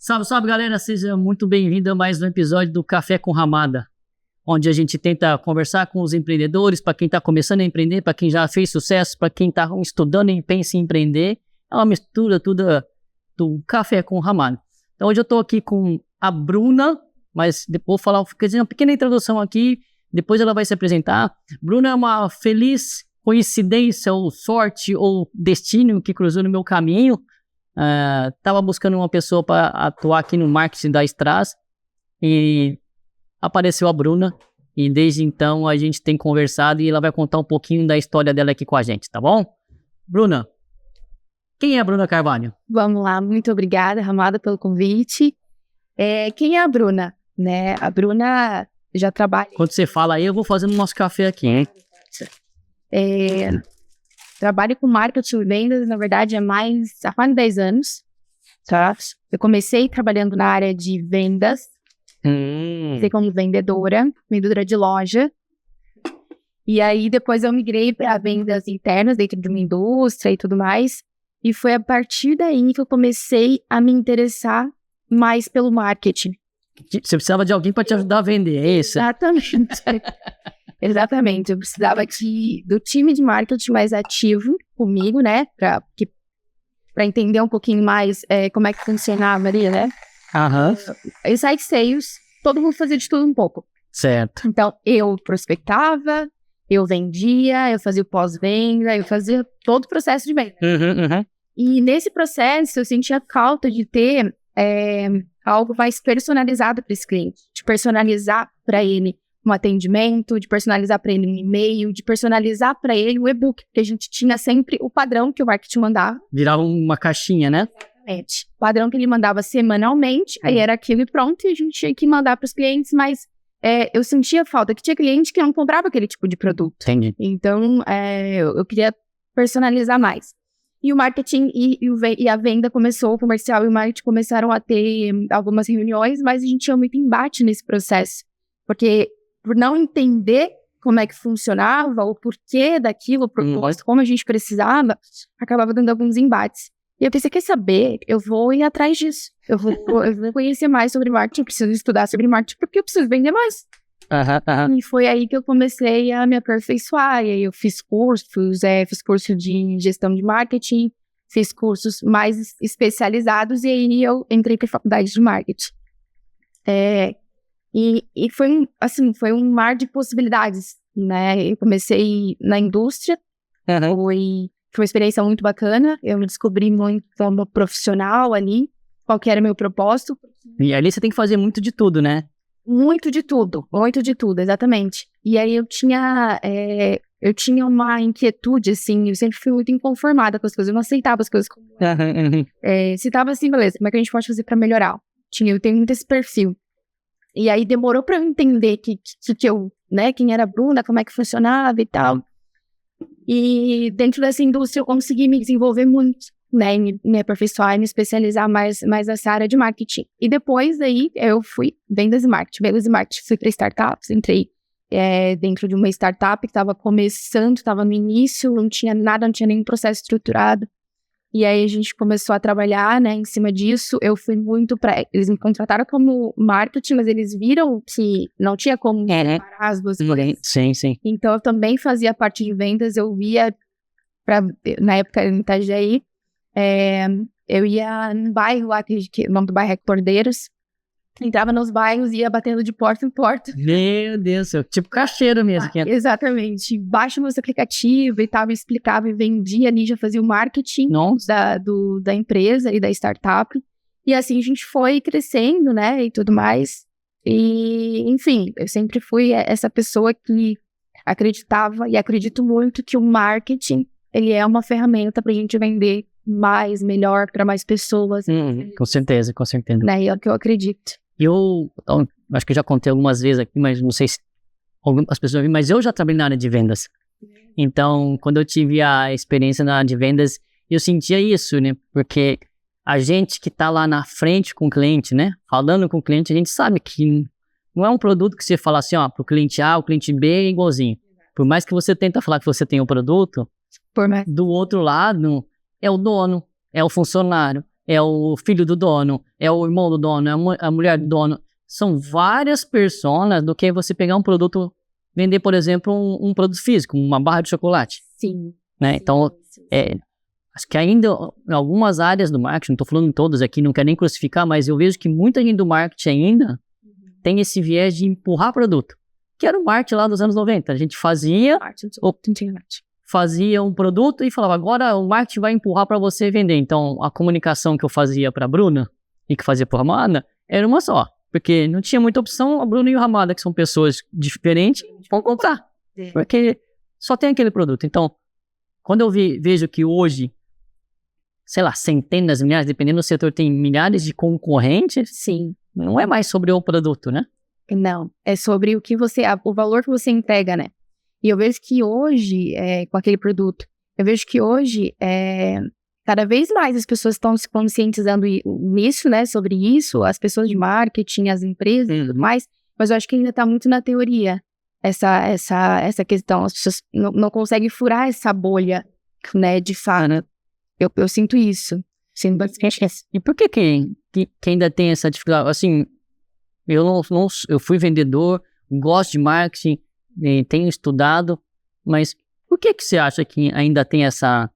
Salve, salve, galera! Seja muito bem-vindo a mais um episódio do Café com Ramada, onde a gente tenta conversar com os empreendedores, para quem está começando a empreender, para quem já fez sucesso, para quem está estudando e pensa em empreender. É uma mistura tudo do Café com Ramada. Então, hoje eu estou aqui com a Bruna, mas vou falar uma pequena introdução aqui, depois ela vai se apresentar. Bruna é uma feliz coincidência, ou sorte, ou destino que cruzou no meu caminho. Estava buscando uma pessoa para atuar aqui no marketing da Strass e apareceu a Bruna, e desde então a gente tem conversado e ela vai contar um pouquinho da história dela aqui com a gente, tá bom? Bruna, quem é a Bruna Carvalho? Vamos lá, muito obrigada, Ramada, pelo convite. Quem é a Bruna? Né? A Bruna já trabalha... Quando você fala aí, eu vou fazendo nosso café aqui, hein? Trabalho com marketing e vendas, na verdade, há mais de 10 anos, tá? Eu comecei trabalhando na área de vendas, comecei como vendedora de loja, e aí depois eu migrei para vendas internas dentro de uma indústria e tudo mais, e foi a partir daí que eu comecei a me interessar mais pelo marketing. Você precisava de alguém para te ajudar a vender, é isso? Exatamente. Exatamente, eu precisava do time de marketing mais ativo comigo, né, para entender um pouquinho mais como é que funcionava ali, né. Inside Sales, todo mundo fazia de tudo um pouco. Certo. Então, eu prospectava, eu vendia, eu fazia o pós-venda, eu fazia todo o processo de venda. E nesse processo, eu sentia falta de ter algo mais personalizado para esse cliente, de personalizar para ele um atendimento, de personalizar para ele um e-mail, de personalizar para ele o e-book, porque a gente tinha sempre o padrão que o marketing mandava. Virava uma caixinha, né? Exatamente. O padrão que ele mandava semanalmente, aí era aquilo e pronto, e a gente tinha que mandar para os clientes, mas eu sentia falta, que tinha cliente que não comprava aquele tipo de produto. Entendi. Então, eu queria personalizar mais. E o marketing e a venda começou, o comercial e o marketing começaram a ter algumas reuniões, mas a gente tinha muito embate nesse processo, porque por não entender como é que funcionava, o porquê daquilo, o propósito, como a gente precisava, acabava dando alguns embates. E eu pensei, quer saber? Eu vou ir atrás disso. Eu vou conhecer mais sobre marketing, eu preciso estudar sobre marketing, porque eu preciso vender mais. E foi aí que eu comecei a me aperfeiçoar. E aí eu fiz cursos, fiz curso de gestão de marketing, fiz cursos mais especializados, e aí eu entrei para a faculdade de marketing. E foi um mar de possibilidades, né? Eu comecei na indústria, foi uma experiência muito bacana, eu me descobri muito como profissional ali, qual que era o meu propósito. E ali você tem que fazer muito de tudo, né? Muito de tudo, exatamente. E aí eu tinha uma inquietude, assim, eu sempre fui muito inconformada com as coisas, eu não aceitava as coisas como... Se tava assim, beleza, como é que a gente pode fazer pra melhorar? Eu tenho muito esse perfil. E aí demorou pra eu entender que eu, né, quem era a Bruna, como é que funcionava e tal. E dentro dessa indústria eu consegui me desenvolver muito, né, me aperfeiçoar e me especializar mais nessa área de marketing. E depois aí eu fui vendas e marketing, fui para startups, entrei dentro de uma startup que estava começando, estava no início, não tinha nada, não tinha nenhum processo estruturado. E aí a gente começou a trabalhar, né, em cima disso. Eu fui muito eles me contrataram como marketing, mas eles viram que não tinha como separar as duas coisas. Sim, sim. Então eu também fazia parte de vendas, eu via, na época em Itajaí, eu ia num bairro lá, que o nome do bairro é Cordeiros, entrava nos bairros e ia batendo de porta em porta. Meu Deus, tipo caixeiro mesmo. Exatamente. Baixa o nosso aplicativo e tal, me explicava e vendia ali, já fazia o marketing da empresa e da startup. E assim a gente foi crescendo, né, e tudo mais. E, enfim, eu sempre fui essa pessoa que acreditava e acredito muito que o marketing, ele é uma ferramenta pra gente vender mais, melhor, para mais pessoas. Com certeza. Né, é o que eu acredito. Eu acho que eu já contei algumas vezes aqui, mas não sei se algumas pessoas viram, mas eu já trabalhei na área de vendas. Então, quando eu tive a experiência na área de vendas, eu sentia isso, né? Porque a gente que tá lá na frente com o cliente, né? Falando com o cliente, a gente sabe que não é um produto que você fala assim, pro cliente A, o cliente B é igualzinho. Por mais que você tenta falar que você tem o produto, do outro lado é o dono, é o funcionário, é o filho do dono, é o irmão do dono, é a mulher do dono. São várias personas do que você pegar um produto, vender, por exemplo, um produto físico, uma barra de chocolate. Sim. Né? Então, acho que ainda em algumas áreas do marketing, não estou falando em todas aqui, não quero nem crucificar, mas eu vejo que muita gente do marketing ainda tem esse viés de empurrar produto. Que era o marketing lá dos anos 90. A gente fazia um produto e falava, agora o marketing vai empurrar para você vender. Então, a comunicação que eu fazia para a Bruna e que fazia para a Ramada era uma só. Porque não tinha muita opção, a Bruna e o Ramada, que são pessoas diferentes, vão comprar. Porque só tem aquele produto. Então, quando eu vejo que hoje, sei lá, centenas, milhares, dependendo do setor, tem milhares de concorrentes, sim, não é mais sobre o produto, né? Não, é sobre o valor que você entrega, né? E eu vejo que hoje, com aquele produto, eu vejo que hoje, cada vez mais as pessoas estão se conscientizando nisso, né? Sobre isso, as pessoas de marketing, as empresas e tudo mais, mas eu acho que ainda está muito na teoria essa questão. As pessoas não conseguem furar essa bolha, né? De fato, eu sinto isso. E por que ainda tem essa dificuldade? Assim, eu fui vendedor, gosto de marketing, tenho estudado, mas por que você acha que ainda tem essa...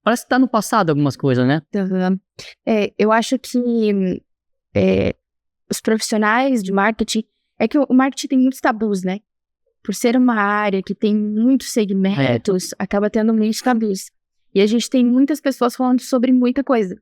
Parece que está no passado algumas coisas, né? Eu acho que os profissionais de marketing... É que o marketing tem muitos tabus, né? Por ser uma área que tem muitos segmentos, acaba tendo muitos tabus. E a gente tem muitas pessoas falando sobre muita coisa.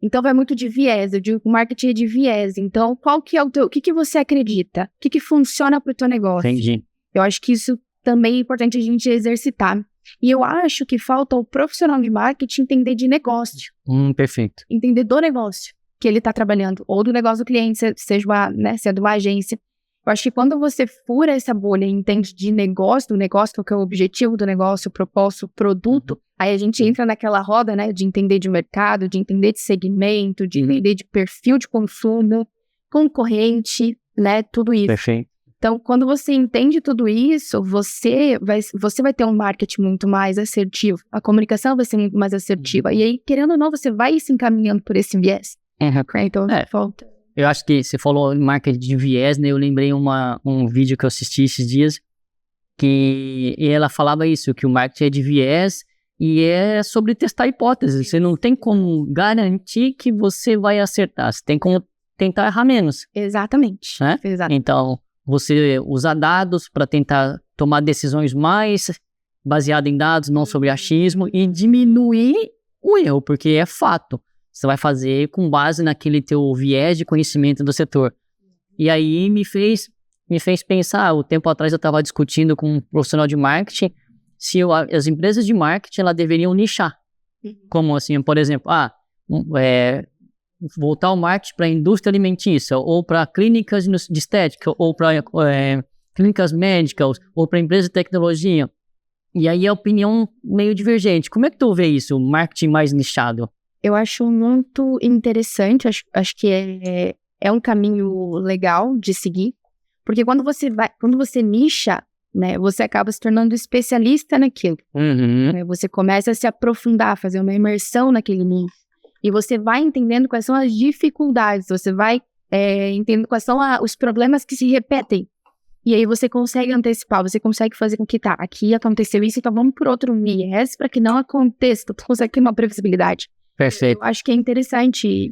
Então vai muito de viés. Eu digo que o marketing é de viés. Então, qual que é o que você acredita? O que funciona para o teu negócio? Entendi. Eu acho que isso também é importante a gente exercitar. E eu acho que falta o profissional de marketing entender de negócio. Perfeito. Entender do negócio que ele está trabalhando, ou do negócio do cliente, se é de uma agência. Eu acho que quando você fura essa bolha e entende de negócio, do negócio, que é o objetivo do negócio, o propósito, o produto, aí a gente entra naquela roda, né, de entender de mercado, de entender de segmento, de entender de perfil de consumo, concorrente, né, tudo isso. Perfeito. Então, quando você entende tudo isso, você vai ter um marketing muito mais assertivo, a comunicação vai ser muito mais assertiva, e aí, querendo ou não, você vai se encaminhando por esse viés. Então, falta... Eu acho que você falou em marketing de viés, né? Eu lembrei um vídeo que eu assisti esses dias, e ela falava isso, que o marketing é de viés e é sobre testar hipóteses. Você não tem como garantir que você vai acertar, você tem como tentar errar menos. Exatamente. Né? Então, você usa dados para tentar tomar decisões mais baseadas em dados, não sobre achismo, e diminuir o erro, porque é fato. Você vai fazer com base naquele teu viés de conhecimento do setor. E aí me fez pensar, o tempo atrás eu estava discutindo com um profissional de marketing se as empresas de marketing elas deveriam nichar. Como assim, por exemplo, voltar o marketing para a indústria alimentícia, ou para clínicas de estética, ou para clínicas médicas, ou para empresas de tecnologia. E aí a opinião meio divergente. Como é que tu vê isso, o marketing mais nichado? Eu acho muito interessante, acho que é um caminho legal de seguir, porque quando você nicha, né, você acaba se tornando especialista naquilo. Né, você começa a se aprofundar, fazer uma imersão naquele nicho, e você vai entendendo quais são as dificuldades, você vai entendendo quais são os problemas que se repetem, e aí você consegue antecipar, você consegue fazer com que, aqui aconteceu isso, então vamos por outro viés para que não aconteça, tu consegue ter uma previsibilidade. Perfeito. Eu acho que é interessante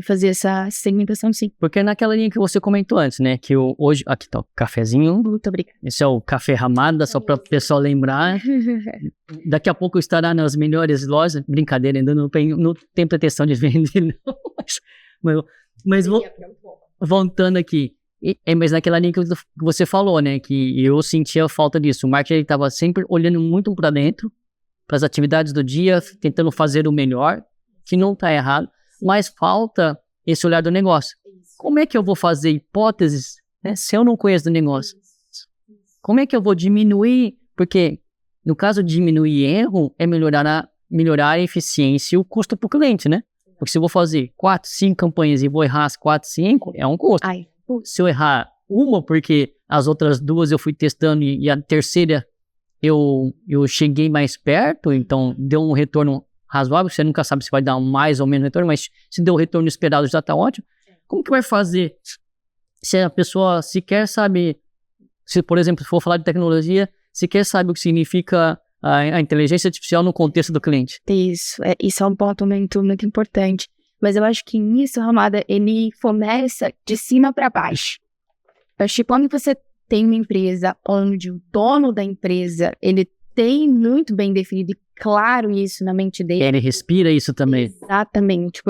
fazer essa segmentação, sim. Porque é naquela linha que você comentou antes, né? Que hoje... Aqui tá o cafezinho. Muito obrigada. Esse é o Café Ramada, só para o pessoal lembrar. Daqui a pouco estará nas melhores lojas. Brincadeira, ainda não tenho pretensão de vender, não. Mas voltando aqui. Mas naquela linha que você falou, né? Que eu sentia falta disso. O marketing estava sempre olhando muito para dentro, para as atividades do dia, tentando fazer o melhor, que não está errado, mas falta esse olhar do negócio. Como é que eu vou fazer hipóteses, né, se eu não conheço do negócio? Como é que eu vou diminuir? Porque no caso de diminuir erro, é melhorar a eficiência e o custo para o cliente, né? Porque se eu vou fazer 4, 5 campanhas e vou errar as 4, 5, é um custo. Se eu errar uma, porque as outras 2 eu fui testando e a terceira eu cheguei mais perto, então deu um retorno razoável, você nunca sabe se vai dar mais ou menos retorno, mas se deu o retorno esperado já está ótimo. Como que vai fazer se a pessoa sequer sabe, se por exemplo, for falar de tecnologia, sequer sabe o que significa a inteligência artificial no contexto do cliente? Isso é um ponto muito, muito importante. Mas eu acho que nisso, Ramada, ele começa de cima para baixo. Eu acho que quando você tem uma empresa onde o dono da empresa, ele tem muito bem definido e claro isso na mente dele. Ele respira isso também. Exatamente.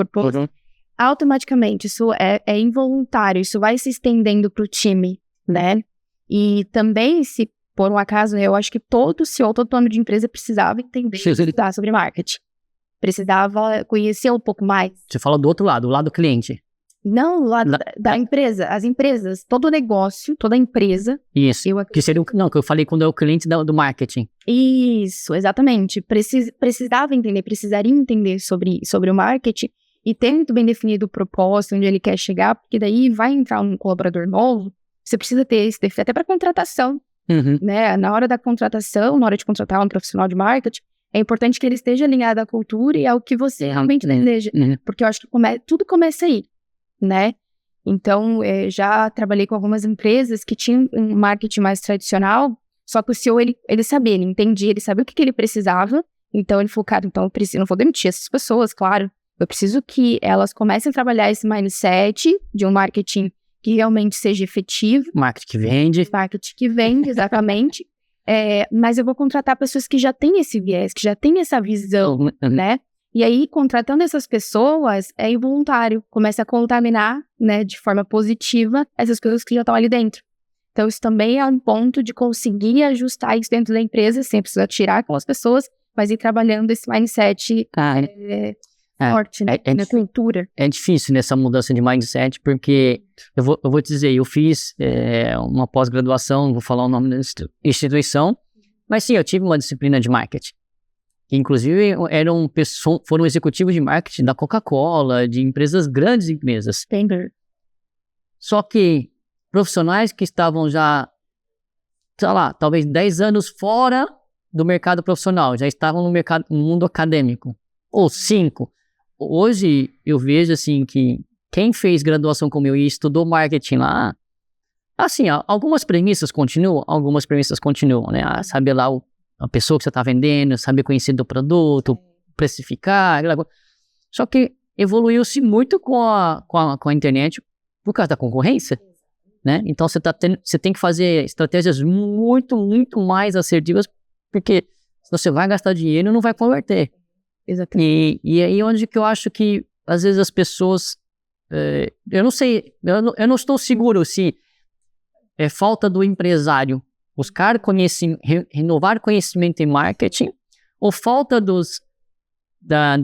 Automaticamente, isso é involuntário, isso vai se estendendo para o time, né? E também, se por um acaso, eu acho que todo CEO, todo dono de empresa precisava entender estudar sobre marketing. Precisava conhecer um pouco mais. Você fala do outro lado, o lado do cliente. Não, do lado da empresa. As empresas, todo negócio, toda empresa. Isso, que seria que eu falei quando é o cliente do marketing. Isso, exatamente. Precisaria entender sobre o marketing e ter muito bem definido o propósito, onde ele quer chegar, porque daí vai entrar um colaborador novo, você precisa ter esse definido, até para contratação. Né? Na hora da contratação, na hora de contratar um profissional de marketing, é importante que ele esteja alinhado à cultura e ao que você realmente deseja. Porque eu acho que tudo começa aí, né? Então, já trabalhei com algumas empresas que tinham um marketing mais tradicional, só que o CEO, ele sabia, ele entendia, ele sabia o que ele precisava, então ele falou, cara, então eu não vou demitir essas pessoas, claro, eu preciso que elas comecem a trabalhar esse mindset de um marketing que realmente seja efetivo. Marketing que vende, exatamente. Mas eu vou contratar pessoas que já têm esse viés, que já têm essa visão, né? E aí, contratando essas pessoas, é involuntário. Começa a contaminar, né, de forma positiva, essas pessoas que já estão ali dentro. Então, isso também é um ponto de conseguir ajustar isso dentro da empresa, sem precisar tirar aquelas pessoas, mas ir trabalhando esse mindset forte, né, na cultura. É difícil nessa mudança de mindset, porque eu vou te dizer, eu fiz uma pós-graduação, não vou falar o nome da instituição, mas sim, eu tive uma disciplina de marketing. Inclusive, foram executivos de marketing da Coca-Cola, de grandes empresas. Entendi. Só que profissionais que estavam já, sei lá, talvez 10 anos fora do mercado profissional, já estavam no mundo acadêmico, ou 5. Hoje, eu vejo, assim, que quem fez graduação como eu e estudou marketing lá, assim, algumas premissas continuam, né? Saber lá a pessoa que você está vendendo, saber conhecer do produto, precificar, aquela coisa. Só que evoluiu-se muito com a internet por causa da concorrência, né? Então, você tem que fazer estratégias muito, muito mais assertivas, porque você vai gastar dinheiro e não vai converter. Exatamente. E aí onde que eu acho que às vezes as pessoas, eu não sei, eu não estou seguro se é falta do empresário buscar renovar conhecimento em marketing, ou falta dos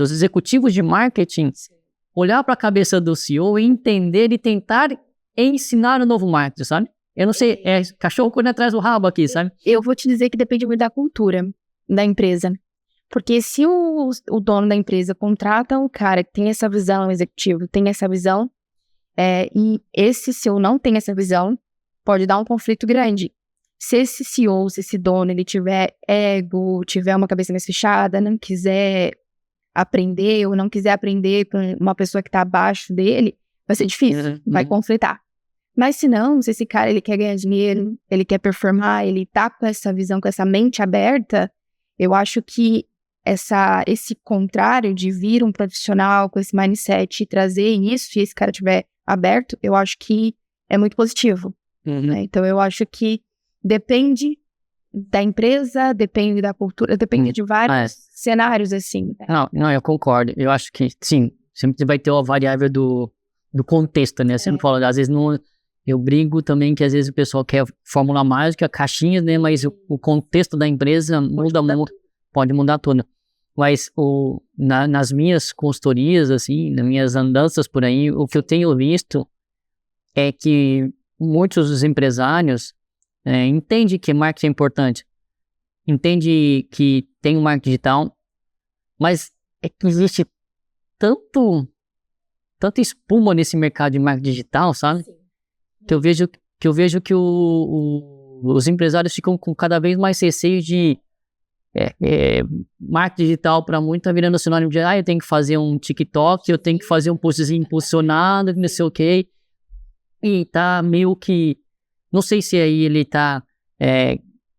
executivos de marketing olhar para a cabeça do CEO e entender e tentar ensinar o novo marketing, sabe? Eu não sei, cachorro correndo atrás do rabo aqui, sabe? Eu vou te dizer que depende muito da cultura da empresa. Porque se o dono da empresa contrata um cara que tem essa visão, um executivo tem essa visão, e esse CEO não tem essa visão, pode dar um conflito grande. Se esse CEO, se esse dono, ele tiver ego, tiver uma cabeça mais fechada, não quiser aprender ou não quiser aprender com uma pessoa que está abaixo dele, vai ser difícil, vai conflitar. Mas se não, se esse cara ele quer ganhar dinheiro, ele quer performar, ele tá com essa visão, com essa mente aberta, eu acho que esse contrário de vir um profissional com esse mindset e trazer isso, e esse cara estiver aberto, eu acho que é muito positivo. Né? Então, eu acho que depende da empresa, depende da cultura, depende de vários cenários, assim. Né? Não, eu concordo. Eu acho que, sim, sempre vai ter uma variável do contexto, né? Você não fala, às vezes, não... Eu brigo também que, às vezes, o pessoal quer fórmula mágica, caixinhas, né? Mas o contexto da empresa pode mudar tudo. Mas nas minhas consultorias, assim, nas minhas andanças por aí, o que eu tenho visto é que muitos dos empresários entendem que marketing é importante, entendem que tem um marketing digital, mas é que existe tanta espuma nesse mercado de marketing digital, sabe? Sim. Que eu vejo que os empresários ficam com cada vez mais receio de marketing digital para muito tá virando sinônimo de eu tenho que fazer um TikTok, eu tenho que fazer um postzinho impulsionado, não sei o quê. E tá meio que... Não sei se aí ele tá...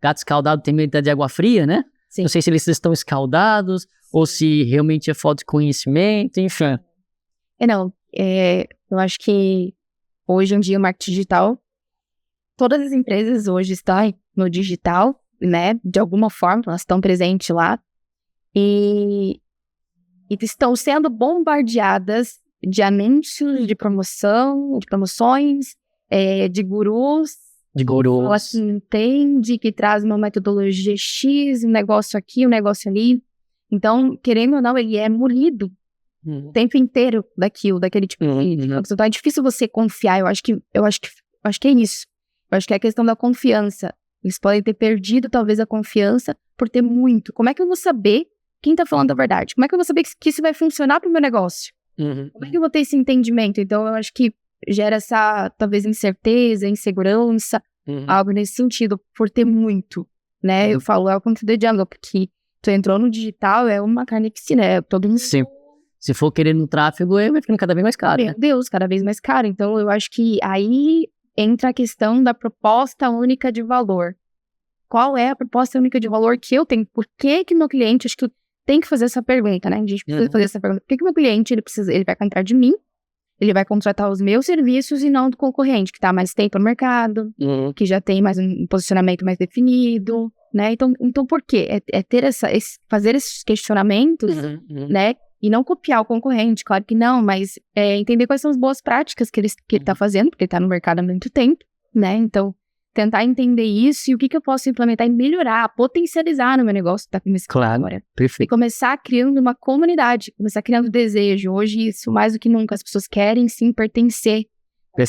gato escaldado tem medo de água fria, né? Sim. Não sei se eles estão escaldados ou se realmente é falta de conhecimento, enfim. Eu acho que hoje em dia o marketing digital, todas as empresas hoje estão no digital, né? De alguma forma, elas estão presentes lá e estão sendo bombardeadas de anúncios de promoções, de gurus. Ela que entende, que traz uma metodologia X, um negócio aqui, um negócio ali. Então, querendo ou não, ele é molido o tempo inteiro daquele tipo de... Então, é difícil você confiar. Eu acho que é isso. Eu acho que é a questão da confiança. Eles podem ter perdido, talvez, a confiança por ter muito. Como é que eu vou saber quem tá falando a verdade? Como é que eu vou saber que isso vai funcionar pro meu negócio? Como é que eu vou ter esse entendimento? Então, eu acho que gera essa, talvez, incerteza, insegurança, algo nesse sentido, por ter muito, né? Eu falo, welcome to the jungle, porque tu entrou no digital, é uma carnificina, é todo mundo... Sim. Se for querer no tráfego, vai ficando cada vez mais caro, Meu Deus, cada vez mais caro. Então, eu acho que aí entra a questão da proposta única de valor. Qual é a proposta única de valor que eu tenho? Por que meu cliente, acho que tu tem que fazer essa pergunta, né? A gente precisa fazer essa pergunta. Por que meu cliente, ele vai comprar de mim? Ele vai contratar os meus serviços e não do concorrente, que está há mais tempo no mercado, que já tem mais um posicionamento mais definido, né? Então por quê? É ter fazer esses questionamentos, né? E não copiar o concorrente, claro que não, mas entender quais são as boas práticas que ele está fazendo, porque ele está no mercado há muito tempo, né? Então, tentar entender isso e o que eu posso implementar e melhorar, potencializar no meu negócio que está começando agora. Perfeito. E começar criando uma comunidade, começar criando desejo. Hoje, isso mais do que nunca, as pessoas querem sim pertencer,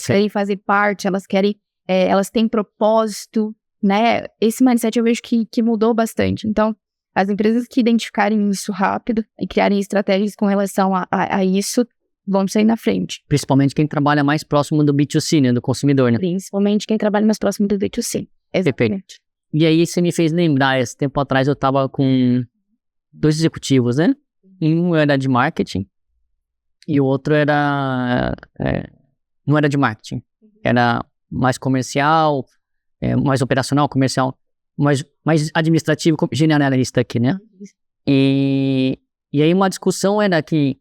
querem fazer parte, elas querem, elas têm propósito, né? Esse mindset eu vejo que mudou bastante. Então, as empresas que identificarem isso rápido e criarem estratégias com relação a isso, vão sair na frente. Principalmente quem trabalha mais próximo do B2C, né? Do consumidor, né? Principalmente quem trabalha mais próximo do B2C. Exatamente. E aí você me fez lembrar, esse tempo atrás eu tava com 2 executivos, né? Um era de marketing e o outro era... não era de marketing. Era mais comercial, mais operacional, comercial, mais administrativo, generalista aqui, né? E aí uma discussão era que...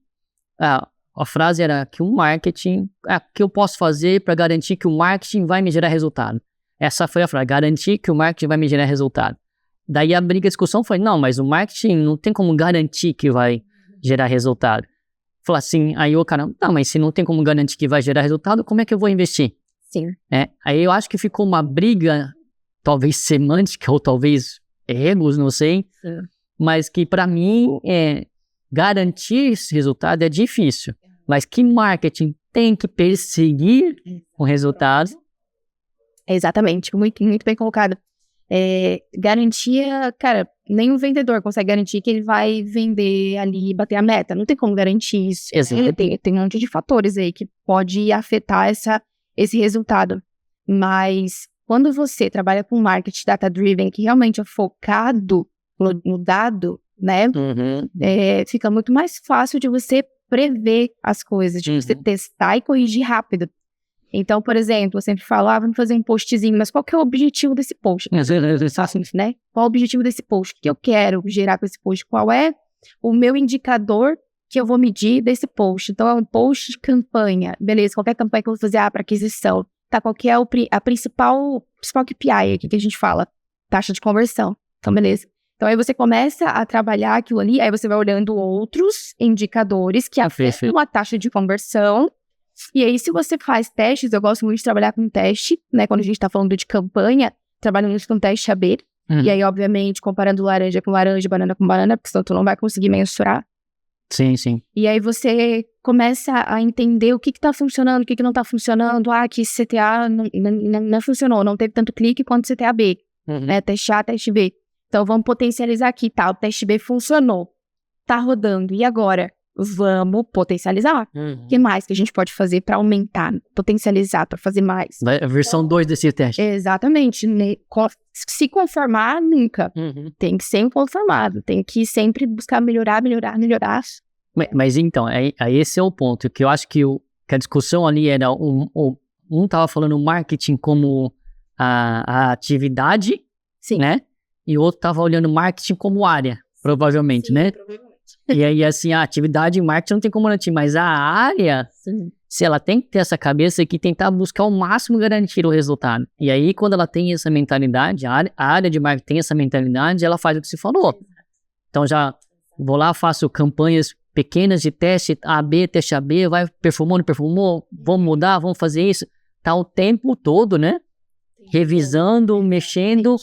a frase era que o marketing... o que eu posso fazer para garantir que o marketing vai me gerar resultado? Essa foi a frase, garantir que o marketing vai me gerar resultado. Daí a discussão foi, não, mas o marketing não tem como garantir que vai gerar resultado. Falei assim, aí o cara, não, mas se não tem como garantir que vai gerar resultado, como é que eu vou investir? Sim. Aí eu acho que ficou uma briga, talvez semântica ou talvez egos, não sei, mas que para mim garantir esse resultado é difícil, mas que marketing tem que perseguir o resultado. Exatamente, muito, muito bem colocado. Garantia, cara, nenhum vendedor consegue garantir que ele vai vender ali e bater a meta, não tem como garantir isso. Tem um monte de fatores aí que pode afetar esse resultado, mas quando você trabalha com marketing data-driven, que realmente é focado no dado, né, fica muito mais fácil de você prever as coisas, de você testar e corrigir rápido. Então, por exemplo, eu sempre falo, vamos fazer um postzinho, mas qual que é o objetivo desse post? Né? Qual é o objetivo desse post? O que eu quero gerar com esse post? Qual é o meu indicador que eu vou medir desse post? Então, é um post de campanha. Beleza, qualquer campanha que eu vou fazer para aquisição. Tá, qual que é a principal KPI aqui que a gente fala? Taxa de conversão. Então, beleza. Então, aí você começa a trabalhar aquilo ali, aí você vai olhando outros indicadores que afetam a taxa de conversão. E aí, se você faz testes, eu gosto muito de trabalhar com teste, né? Quando a gente tá falando de campanha, trabalhando com teste AB. E aí, obviamente, comparando laranja com laranja, banana com banana, porque senão tu não vai conseguir mensurar. Sim, sim. E aí você começa a entender o que tá funcionando, o que não tá funcionando. Que esse CTA não funcionou, não teve tanto clique quanto o CTA B. Né? Teste A, teste B. Então, vamos potencializar aqui, tá? O teste B funcionou. Tá rodando. E agora? vamos potencializar. O que mais que a gente pode fazer para aumentar, potencializar, para fazer mais? A versão 2 desse teste. Exatamente. Se conformar, nunca. Tem que ser inconformado. Tem que sempre buscar melhorar. Mas então, aí esse é o ponto, que eu acho que a discussão ali era, um tava falando marketing como a atividade, Sim. né? E o outro tava olhando marketing como área, provavelmente, sim, né? Provavelmente. E aí, assim, a atividade e marketing não tem como garantir, mas a área, sim, se ela tem que ter essa cabeça aqui, tentar buscar ao máximo garantir o resultado. E aí, quando ela tem essa mentalidade, a área de marketing tem essa mentalidade, ela faz o que você falou. Então, já vou lá, faço campanhas pequenas de teste A/B, teste A/B, vai performou, vamos mudar, vamos fazer isso. Tá o tempo todo, né? Revisando, mexendo,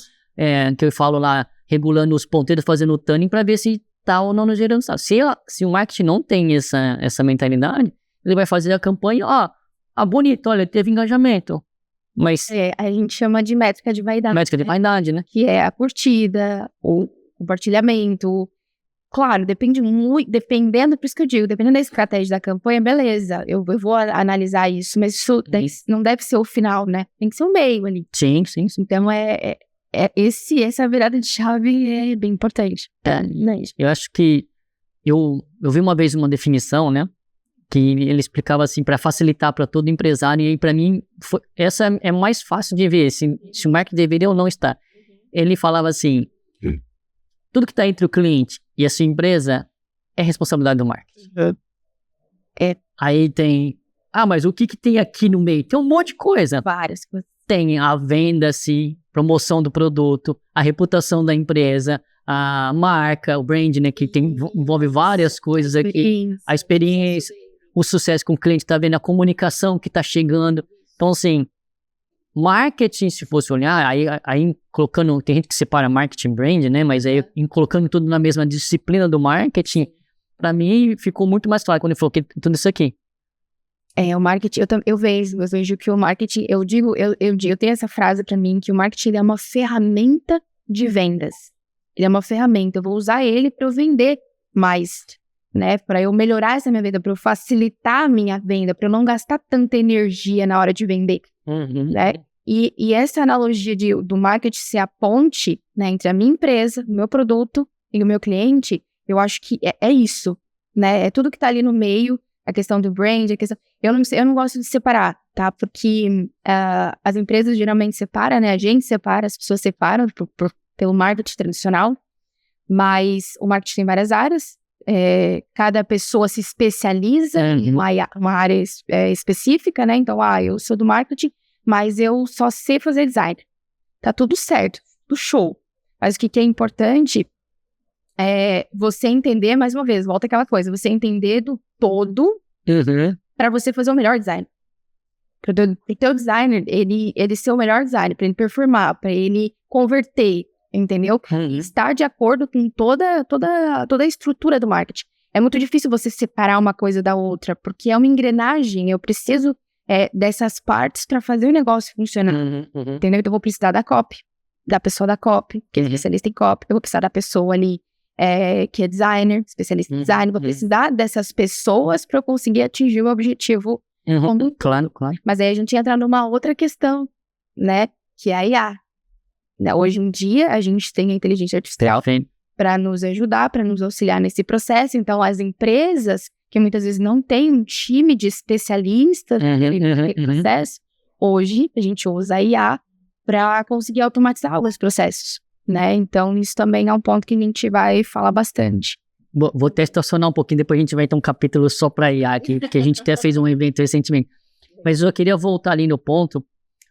que eu falo lá, regulando os ponteiros, fazendo o tuning para ver se tá ou não gerando. Se o marketing não tem essa mentalidade, ele vai fazer a campanha, bonito, olha, teve engajamento. Mas a gente chama de métrica de vaidade. Métrica de vaidade, né? Que é a curtida, o compartilhamento. Claro, depende muito, dependendo, por isso que eu digo, dependendo da estratégia da campanha, beleza, eu vou analisar isso, mas isso não deve ser o final, né? Tem que ser o meio ali. Sim. Então, essa virada de chave é bem importante. Eu acho que eu vi uma vez uma definição, né? Que ele explicava assim, para facilitar para todo empresário, e aí para mim, essa é mais fácil de ver, se o marketing deveria ou não estar. Ele falava assim, tudo que está entre o cliente e a sua empresa é responsabilidade do marketing. Aí tem, mas o que tem aqui no meio? Tem um monte de coisa. Várias coisas. Tem a venda, sim, promoção do produto, a reputação da empresa, a marca, o brand, né, que envolve várias coisas aqui. A experiência, o sucesso com o cliente, tá vendo? A comunicação que tá chegando. Então, assim, marketing, se fosse olhar, aí colocando, tem gente que separa marketing e brand, né, mas aí colocando tudo na mesma disciplina do marketing, para mim ficou muito mais claro quando ele falou que tudo isso aqui. O marketing, eu vejo que o marketing, eu tenho essa frase para mim, que o marketing ele é uma ferramenta de vendas. Ele é uma ferramenta, eu vou usar ele para eu vender mais, né? Para eu melhorar essa minha venda, para eu facilitar a minha venda, para eu não gastar tanta energia na hora de vender, né? E essa analogia do marketing ser a ponte, né, entre a minha empresa, o meu produto e o meu cliente, eu acho que é isso, né? É tudo que tá ali no meio, a questão do brand, eu não gosto de separar, tá? Porque as empresas geralmente separam, né? A gente separa, as pessoas separam pelo marketing tradicional, mas o marketing tem várias áreas, cada pessoa se especializa em uma área específica, né? Então, eu sou do marketing, mas eu só sei fazer design. Tá tudo certo, tudo show. Mas o que é importante é você entender, mais uma vez, volta aquela coisa, você entender do todo para você fazer o melhor design. O teu designer, ele ser o melhor design, para ele performar, para ele converter, entendeu? Estar de acordo com toda a estrutura do marketing. É muito difícil você separar uma coisa da outra, porque é uma engrenagem, eu preciso dessas partes para fazer o negócio funcionar, entendeu? Então eu vou precisar da copy, da pessoa da copy, que é especialista em copy, eu vou precisar da pessoa ali que é designer, especialista em design, vou precisar dessas pessoas para eu conseguir atingir o objetivo. Claro. Mas aí a gente entra numa outra questão, né, que é a IA. Né? Hoje em dia, a gente tem a inteligência artificial para nos ajudar, para nos auxiliar nesse processo. Então, as empresas que muitas vezes não têm um time de especialistas nesse processo, hoje a gente usa a IA para conseguir automatizar alguns processos. Né? Então, isso também é um ponto que a gente vai falar bastante. Vou até estacionar um pouquinho, depois a gente vai ter um capítulo só para IA aqui, porque a gente até fez um evento recentemente. Mas eu queria voltar ali no ponto,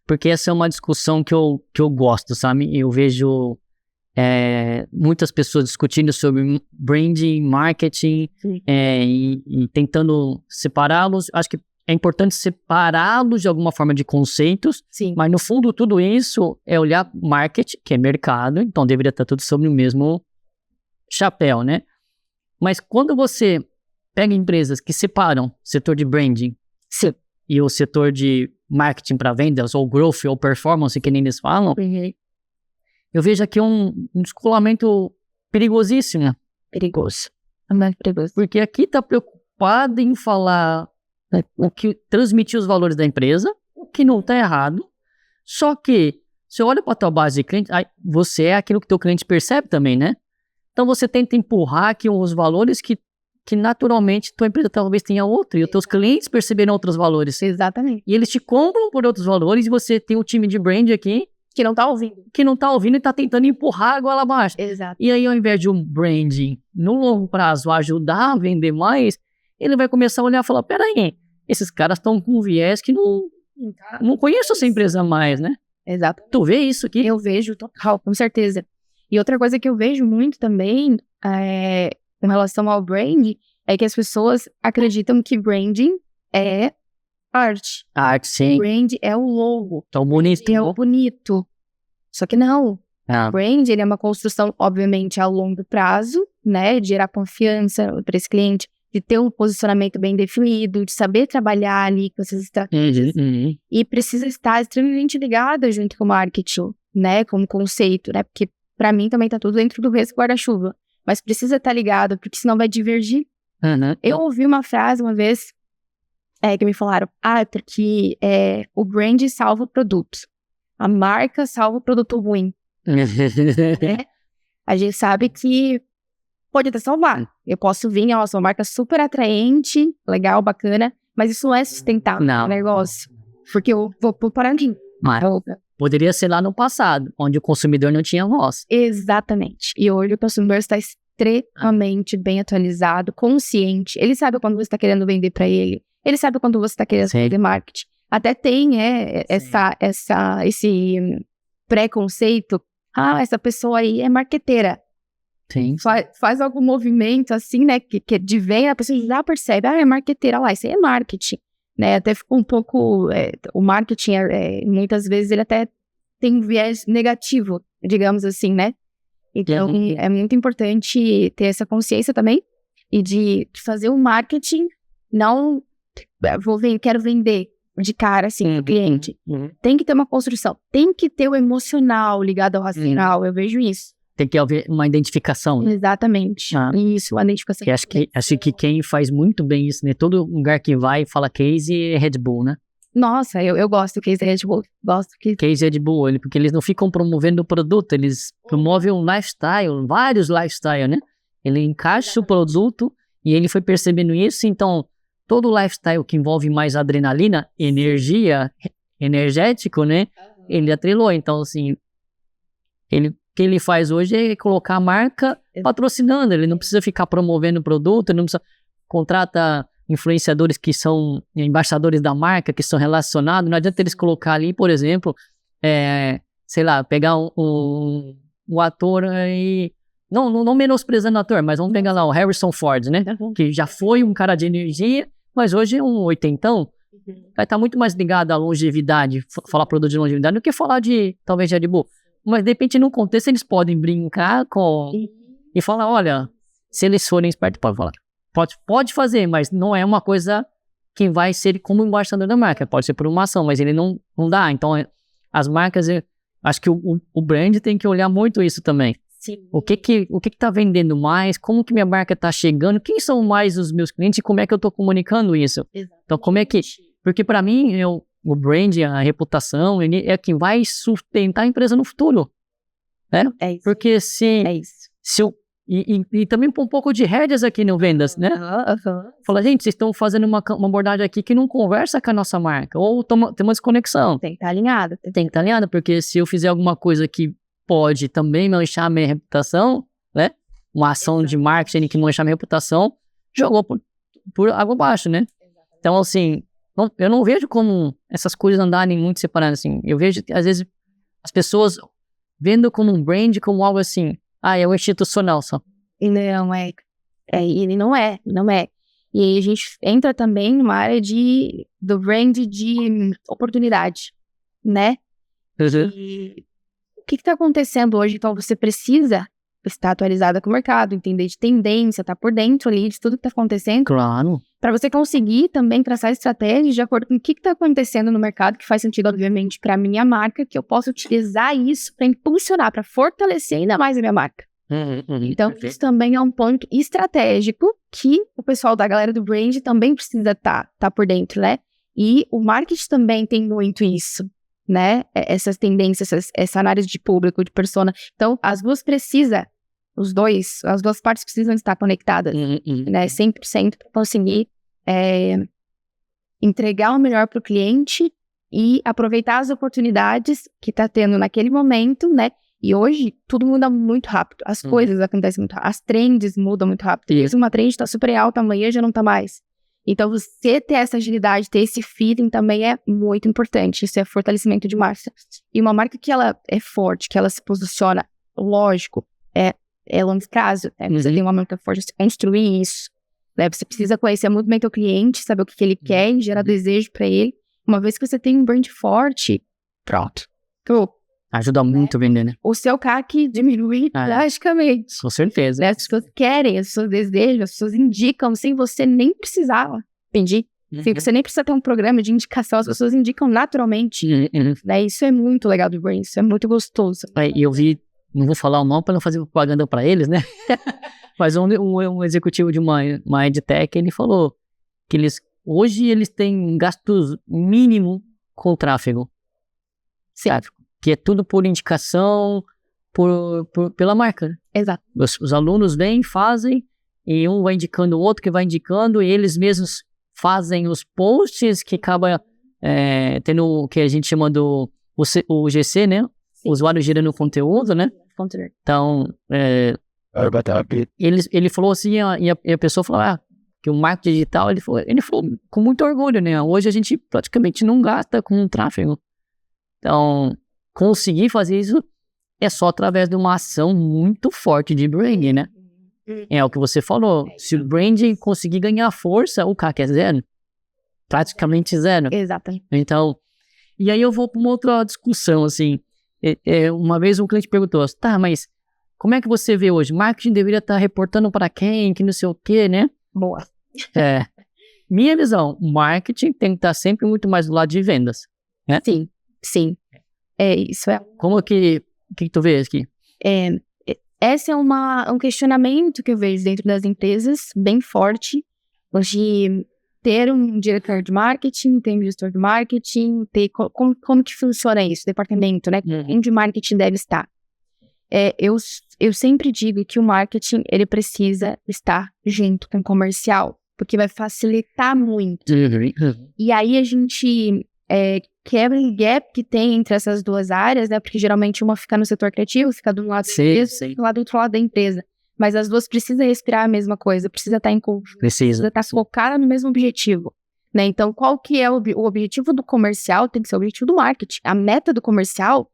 porque essa é uma discussão que eu gosto, sabe? Eu vejo muitas pessoas discutindo sobre branding, marketing, e tentando separá-los. Acho que é importante separá-los de alguma forma de conceitos, sim, mas no fundo tudo isso é olhar marketing, que é mercado, então deveria estar tudo sobre o mesmo chapéu, né? Mas quando você pega empresas que separam o setor de branding e o setor de marketing para vendas, ou growth, ou performance, que nem eles falam, eu vejo aqui um descolamento perigosíssimo. Perigoso. mais perigoso. Porque aqui tá preocupado em falar, né, o que transmitir os valores da empresa, o que não tá errado. Só que você olha para a tua base de cliente, aí você é aquilo que teu cliente percebe também, né? Então você tenta empurrar aqui os valores que naturalmente tua empresa talvez tenha outro, e os teus clientes perceberam outros valores. Exatamente. E eles te compram por outros valores, e você tem um time de brand aqui Que não tá ouvindo. e tá tentando empurrar a goela abaixo. Exato. E aí, ao invés de um branding no longo prazo ajudar a vender mais, ele vai começar a olhar e falar, peraí, esses caras estão com um viés que não conheço essa empresa mais, né? Exato. Tu vê isso aqui? Eu vejo total, com certeza. E outra coisa que eu vejo muito também, com relação ao brand, é que as pessoas acreditam que branding é arte. Arte, sim. Brand é o logo. Tão bonito. É o bonito. Só que não. Ah. Brand, ele é uma construção, obviamente, a longo prazo, né? De gerar confiança para esse cliente, de ter um posicionamento bem definido, de saber trabalhar ali com essas estratégias. E precisa estar extremamente ligada junto com o marketing, né? Como conceito, né? Porque, para mim, também tá tudo dentro do mesmo guarda-chuva. Mas precisa estar ligado, porque senão vai divergir. Eu ouvi uma frase uma vez que me falaram, porque o brand salva o produto. A marca salva o produto ruim. Né? A gente sabe que pode até salvar. Eu posso vir, sua marca super atraente, legal, bacana, mas isso não é sustentável no negócio. Porque eu vou parar aqui. Poderia ser lá no passado, onde o consumidor não tinha voz. Exatamente. E hoje o consumidor está extremamente bem atualizado, consciente. Ele sabe quando você está querendo vender para ele. Ele sabe quando você está querendo fazer marketing. Até tem esse preconceito. Essa pessoa aí é marqueteira. Sim. Faz algum movimento assim, né? Que de vem, a pessoa já percebe. É marqueteira lá, isso aí é marketing. Né, até ficou um pouco... o marketing, muitas vezes, ele até tem um viés negativo, digamos assim, né? Então, é muito importante ter essa consciência também e de fazer o marketing, não... quero vender de cara, assim, pro cliente. Tem que ter uma construção, tem que ter o emocional ligado ao racional, eu vejo isso. Tem que haver uma identificação. Né? Exatamente. Isso, uma identificação. Acho que quem faz muito bem isso, né? Todo lugar que vai fala case é Red Bull, né? Nossa, eu gosto do case Red Bull. Case Red Bull, porque eles não ficam promovendo o produto, eles promovem um lifestyle, vários lifestyle, né? Ele encaixa o produto e ele foi percebendo isso, então todo lifestyle que envolve mais adrenalina, energético, né? Ele atrelou, então assim, o que ele faz hoje é colocar a marca patrocinando, ele não precisa ficar promovendo o produto, ele não precisa, contrata influenciadores que são embaixadores da marca, que são relacionados, não adianta eles colocar ali, por exemplo, sei lá, pegar um ator e... Não menosprezando o ator, mas vamos pegar lá o Harrison Ford, né? Que já foi um cara de energia, mas hoje é um oitentão, vai estar muito mais ligado à longevidade, falar produto de longevidade, do que falar talvez de Red Bull. Mas, de repente, num contexto, eles podem brincar e falar, olha, se eles forem espertos, pode falar. Pode fazer, mas não é uma coisa que vai ser como embaixador da marca. Pode ser por uma ação, mas ele não dá. Então, as marcas, acho que o brand tem que olhar muito isso também. Sim. O que tá vendendo mais, como que minha marca tá chegando, quem são mais os meus clientes e como é que eu tô comunicando isso. Exatamente. Então, como é que... Porque, para mim, o brand, a reputação, é quem vai sustentar a empresa no futuro. Né? É isso. Porque se eu... E também um pouco de rédeas aqui no vendas, né? Fala, gente, vocês estão fazendo uma abordagem aqui que não conversa com a nossa marca. Ou tem uma desconexão. Tem que estar alinhado. Tem que estar alinhado, porque se eu fizer alguma coisa que pode também manchar a minha reputação, né? Uma ação de marketing que manchar a minha reputação, jogou por água abaixo, né? Então, assim... eu não vejo como essas coisas andarem muito separadas, assim. Eu vejo, às vezes, as pessoas vendo como um brand, como algo assim, é o institucional só. Não é. Ele não é. E aí a gente entra também numa área do brand de oportunidade, né? E o que está acontecendo hoje? Então, você precisa estar atualizada com o mercado, entender de tendência, estar por dentro ali de tudo que está acontecendo. Claro. Para você conseguir também traçar estratégias de acordo com o que está acontecendo no mercado, que faz sentido, obviamente, para a minha marca, que eu possa utilizar isso para impulsionar, para fortalecer ainda mais a minha marca. Então, isso também é um ponto estratégico que o pessoal da galera do brand também precisa tá por dentro, né? E o marketing também tem muito isso, né? Essas tendências, essa análise de público, de persona. Então, as duas partes precisam estar conectadas, né? 100% para conseguir entregar o melhor para o cliente e aproveitar as oportunidades que está tendo naquele momento, né? E hoje, tudo muda muito rápido. As coisas acontecem muito rápido. As trends mudam muito rápido. Uma trend está super alta, amanhã já não está mais. Então, você ter essa agilidade, ter esse feeling também é muito importante. Isso é fortalecimento de marca. E uma marca que ela é forte, que ela se posiciona, lógico, é longo prazo. Né? Você tem uma marca forte, você construir isso. Né? Você precisa conhecer muito bem teu cliente, saber o que ele quer e gerar desejo para ele. Uma vez que você tem um brand forte, pronto. Ajuda muito a vender, né? O seu CAC diminui drasticamente. Com certeza. Né? As pessoas querem, as pessoas desejam, as pessoas indicam sem você nem precisar pedir. Você nem precisa ter um programa de indicação, as pessoas indicam naturalmente. Né? Isso é muito legal do brand, isso é muito gostoso. E eu vi, não vou falar o nome para não fazer propaganda para eles, né? Mas um executivo de uma EdTech, ele falou que hoje eles têm gastos mínimo com tráfego. Certo? Que é tudo por indicação, pela marca. Né? Exato. Os alunos vêm, fazem, e um vai indicando o outro que vai indicando, e eles mesmos fazem os posts que acaba tendo o que a gente chama o GC, né? Sim. O usuário gerando conteúdo, né? Então, ele falou assim, e a pessoa falou, que o marketing digital, ele falou com muito orgulho, né? Hoje a gente praticamente não gasta com tráfego. Então, conseguir fazer isso é só através de uma ação muito forte de branding, né? É o que você falou. Se o branding conseguir ganhar força, o CAC é zero. Praticamente zero. Exatamente. Então, e aí eu vou para uma outra discussão, assim. Uma vez um cliente perguntou, tá, mas como é que você vê hoje? Marketing deveria estar reportando para quem, que não sei o quê, né? Boa. Minha visão, marketing tem que estar sempre muito mais do lado de vendas, né? Sim. Isso é... Como que tu vê aqui? Esse é um questionamento que eu vejo dentro das empresas, bem forte, de ter um diretor de marketing, ter um gestor de marketing, ter como que funciona isso, departamento, né? Onde o marketing deve estar. Eu sempre digo que o marketing, ele precisa estar junto com o comercial, porque vai facilitar muito. E aí a gente quebra o gap que tem entre essas duas áreas, né? Porque geralmente uma fica no setor criativo, fica do lado da empresa, do lado do outro lado da empresa. Mas as duas precisam respirar a mesma coisa, precisa estar em conjunto, precisa estar focada no mesmo objetivo. Né? Então, qual que é o objetivo do comercial? Tem que ser o objetivo do marketing. A meta do comercial,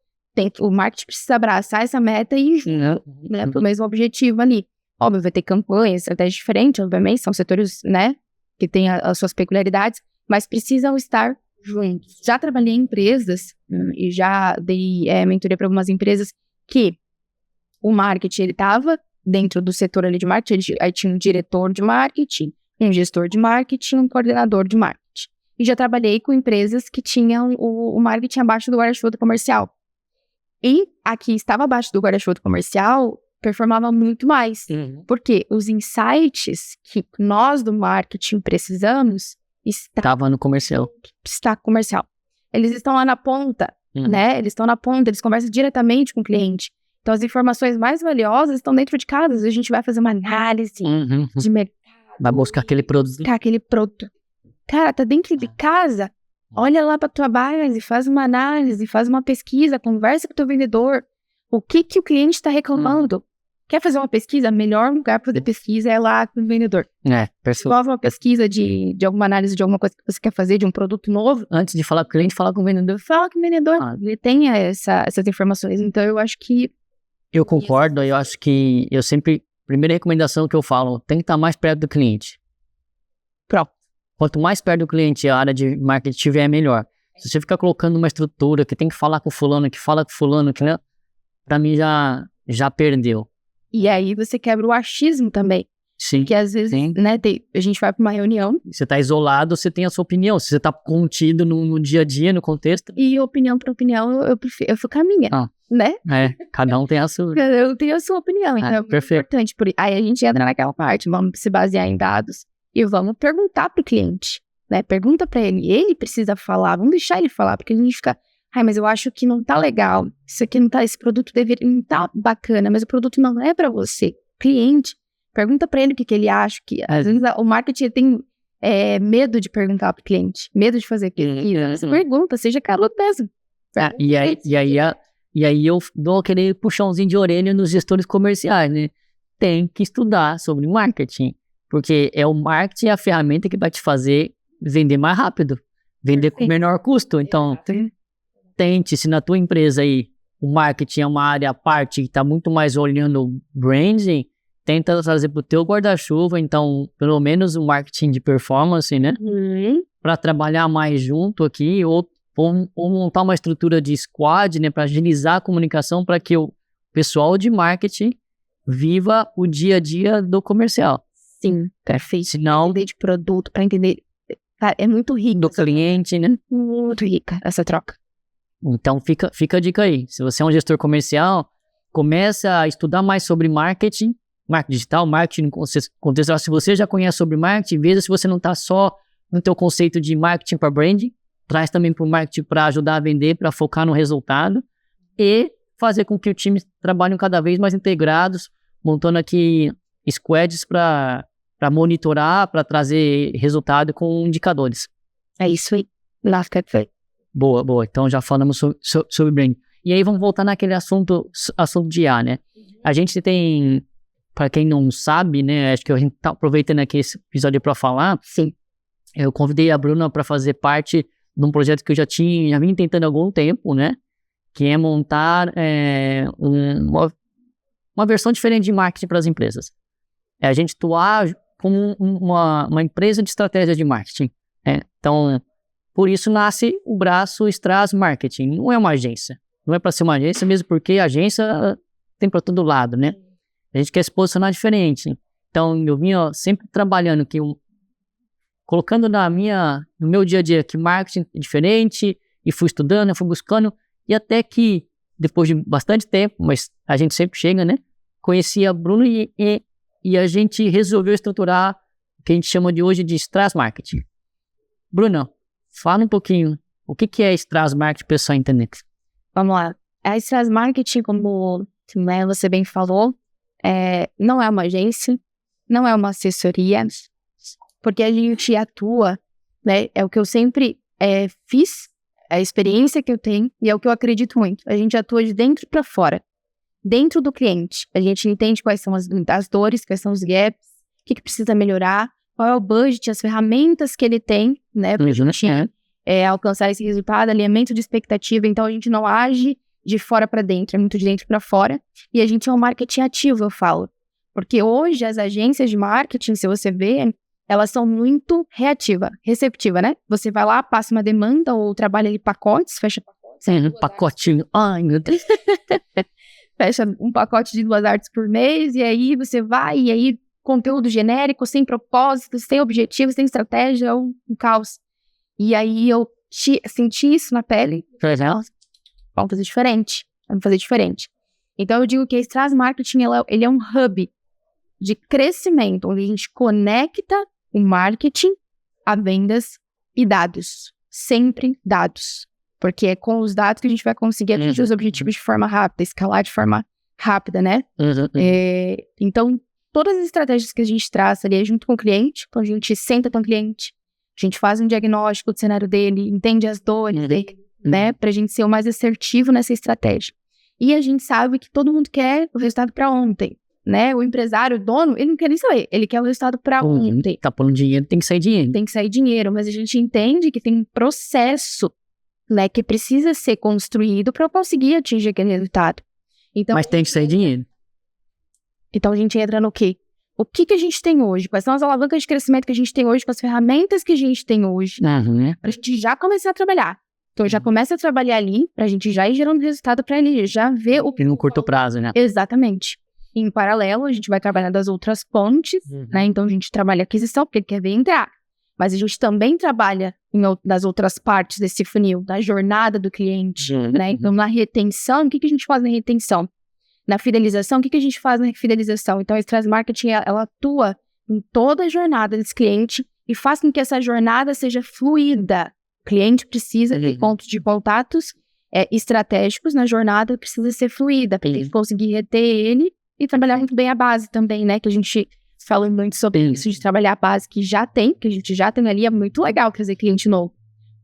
o marketing precisa abraçar essa meta e ir junto, né? Pro mesmo objetivo ali. Óbvio, vai ter campanhas, estratégias diferentes, obviamente, são setores, né, que têm as suas peculiaridades, mas precisam estar juntos. Já trabalhei em empresas e já dei mentoria para algumas empresas que o marketing, ele estava dentro do setor ali de marketing, aí tinha um diretor de marketing, um gestor de marketing, um coordenador de marketing. E já trabalhei com empresas que tinham o marketing abaixo do guarda-chuva comercial. E aqui estava abaixo do guarda-chuva comercial, performava muito mais. Porque os insights que nós do marketing precisamos estava no comercial. Está comercial. Eles estão lá na ponta, né? Eles estão na ponta, eles conversam diretamente com o cliente. Então, as informações mais valiosas estão dentro de casa. A gente vai fazer uma análise de mercado. Vai buscar aquele produto. Cara, tá dentro de casa. Olha lá pra tua base, faz uma análise, faz uma pesquisa, conversa com o teu vendedor. O que o cliente está reclamando? Quer fazer uma pesquisa? Melhor lugar para fazer pesquisa é lá com o vendedor. Desenvolve uma pesquisa de alguma análise de alguma coisa que você quer fazer, de um produto novo. Antes de falar com o cliente, fala com o vendedor. Fala com o vendedor. Ele tem essas informações. Então, eu acho que... Eu concordo, eu acho que eu sempre... Primeira recomendação que eu falo, tem que estar mais perto do cliente. Pronto. Quanto mais perto do cliente a área de marketing tiver, melhor. Se você ficar colocando uma estrutura que tem que falar com fulano, que fala com fulano, que, né, pra mim já perdeu. E aí você quebra o achismo também. Sim. Que às vezes, né, a gente vai pra uma reunião. Você tá isolado, você tem a sua opinião. Se você tá contido no dia a dia, no contexto. E opinião por opinião, eu fico a minha. né? Cada um tem a sua. Cada um tem a sua opinião, então é muito importante. Aí a gente entra naquela parte, vamos se basear em dados e vamos perguntar pro cliente, né? Pergunta pra ele precisa falar, vamos deixar ele falar, porque a gente fica, mas eu acho que não tá legal, isso aqui não tá, esse produto não tá bacana, mas o produto não é pra você. Cliente, pergunta pra ele o que ele acha, que às vezes o marketing tem medo de perguntar pro cliente, medo de fazer pesquisa. Pergunta, seja carudo mesmo. E aí eu dou aquele puxãozinho de orelha nos gestores comerciais, né? Tem que estudar sobre marketing, porque é o marketing a ferramenta que vai te fazer vender mais rápido, vender com menor custo. Então, tente, se na tua empresa aí o marketing é uma área à parte que está muito mais olhando o branding, tenta trazer para o teu guarda-chuva, então, pelo menos o marketing de performance, né? Para trabalhar mais junto aqui, ou montar uma estrutura de squad, né? Para agilizar a comunicação, para que o pessoal de marketing viva o dia a dia do comercial. Sim, perfeito. Senão, entender de produto, para entender. Cara, é muito rico. Do cliente, né? Muito rica essa troca. Então, fica a dica aí. Se você é um gestor comercial, comece a estudar mais sobre marketing digital, marketing contextual. Se você já conhece sobre marketing, veja se você não está só no teu conceito de marketing para branding, traz também para o marketing para ajudar a vender, para focar no resultado e fazer com que o time trabalhe cada vez mais integrados, montando aqui squads para monitorar, para trazer resultado com indicadores. É isso aí. Boa. Então já falamos sobre branding. E aí vamos voltar naquele assunto de IA, né? A gente tem, para quem não sabe, né? Acho que a gente tá aproveitando aqui esse episódio para falar. Sim. Eu convidei a Bruna para fazer parte de um projeto que eu já vim tentando há algum tempo, né? Que é montar uma versão diferente de marketing para as empresas. É a gente atuar como uma empresa de estratégia de marketing. Né? Então, por isso nasce o braço Straz Marketing. Não é uma agência. Não é para ser uma agência, mesmo porque a agência tem para todo lado, né? A gente quer se posicionar diferente. Então, eu vinha sempre trabalhando colocando no meu dia a dia que marketing é diferente, e fui estudando, eu fui buscando, e até que, depois de bastante tempo, mas a gente sempre chega, né? Conheci a Bruna e a gente resolveu estruturar o que a gente chama de hoje de Straz Marketing. Bruna, fala um pouquinho, o que é Straz Marketing para o pessoal entender? Vamos lá. A Straz Marketing, como você bem falou, não é uma agência, não é uma assessoria, porque a gente atua, né? É o que eu sempre fiz, é a experiência que eu tenho e é o que eu acredito muito. A gente atua de dentro para fora, dentro do cliente. A gente entende quais são as dores, quais são os gaps, o que precisa melhorar, qual é o budget, as ferramentas que ele tem, né? Para a gente alcançar esse resultado, alinhamento de expectativa. Então, a gente não age de fora para dentro, é muito de dentro para fora. E a gente é um marketing ativo, eu falo. Porque hoje as agências de marketing, se você vê, elas são muito receptiva, né? Você vai lá, passa uma demanda ou trabalha ali pacotes, fecha pacotes. Pacotinho. Ai, meu Deus. Fecha um pacote de 2 artes por mês e aí você vai, e aí conteúdo genérico, sem propósito, sem objetivos, sem estratégia, é um caos. E aí eu senti isso na pele. Vamos fazer diferente. Então eu digo que a Straz Marketing, ele é um hub de crescimento, onde a gente conecta o marketing a vendas e dados. Sempre dados. Porque é com os dados que a gente vai conseguir atingir os objetivos de forma rápida, escalar de forma rápida, né? Então, todas as estratégias que a gente traça ali é junto com o cliente, então a gente senta com o cliente, a gente faz um diagnóstico do cenário dele, entende as dores dele, né? Pra gente ser o mais assertivo nessa estratégia. E a gente sabe que todo mundo quer o resultado para ontem, né? O empresário, o dono, ele não quer nem saber, ele quer o resultado para ontem. Tá pondo dinheiro, tem que sair dinheiro. Tem que sair dinheiro, mas a gente entende que tem um processo, né, que precisa ser construído para eu conseguir atingir aquele resultado. Então, mas tem que sair dinheiro. Então a gente entra no quê? O que a gente tem hoje? Quais são as alavancas de crescimento que a gente tem hoje, com as ferramentas que a gente tem hoje, pra gente já começar a trabalhar. Então já começa a trabalhar ali, pra gente já ir gerando resultado pra ele, já ver o... E no curto prazo, né? Exatamente. Em paralelo, a gente vai trabalhar das outras pontes, né? Então a gente trabalha aquisição, porque ele quer ver entrar. mas a gente também trabalha nas outras partes desse funil, na jornada do cliente, né? Então, na retenção, o que a gente faz na retenção? Na fidelização, o que a gente faz na fidelização? Então, a Strass Marketing, ela atua em toda a jornada desse cliente e faz com que essa jornada seja fluida. O cliente precisa ter pontos de contatos estratégicos na jornada, precisa ser fluida, para ele conseguir reter ele e trabalhar muito bem a base também, né? Que a gente fala muito sobre isso, de trabalhar a base que a gente já tem ali. É muito legal trazer cliente novo,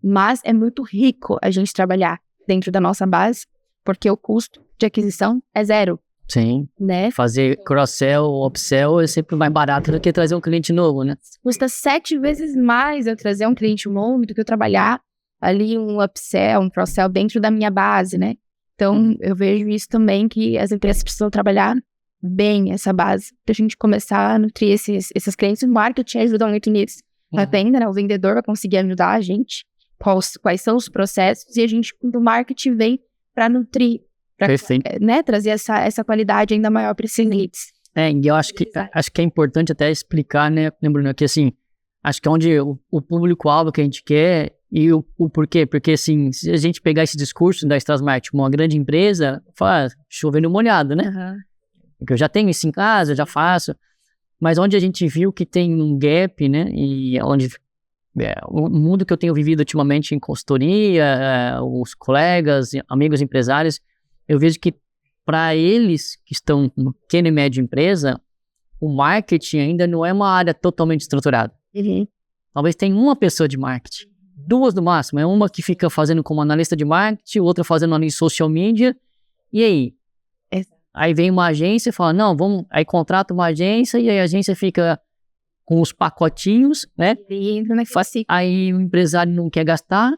mas é muito rico a gente trabalhar dentro da nossa base, porque o custo de aquisição é zero. Sim, né? Fazer cross-sell, upsell é sempre mais barato do que trazer um cliente novo, né? Custa 7 vezes mais eu trazer um cliente novo do que eu trabalhar ali um upsell, um cross-sell dentro da minha base, né? Então, eu vejo isso também, que as empresas precisam trabalhar bem essa base, pra gente começar a nutrir esses clientes. O marketing ajuda muito nisso. A venda, né? O vendedor vai conseguir ajudar a gente, quais são os processos, e a gente, do marketing, vem para nutrir, para, né, trazer essa qualidade ainda maior para esses leads. E eu acho que é importante até explicar, né, Bruno, que assim, acho que é onde o público-alvo que a gente quer e o porquê, porque assim, se a gente pegar esse discurso da Strass Marketing, uma grande empresa, faz chovendo molhado, né? Porque eu já tenho isso em casa, eu já faço, mas onde a gente viu que tem um gap, né, e onde o mundo que eu tenho vivido ultimamente em consultoria, os colegas, amigos empresários, eu vejo que para eles que estão no pequena e média empresa, o marketing ainda não é uma área totalmente estruturada. Talvez tenha uma pessoa de marketing, 2 no máximo. É uma que fica fazendo como analista de marketing, outra fazendo ali social media. E aí? Aí vem uma agência e fala, não, vamos... Aí contrata uma agência e aí a agência fica com os pacotinhos, né? Aí o empresário não quer gastar,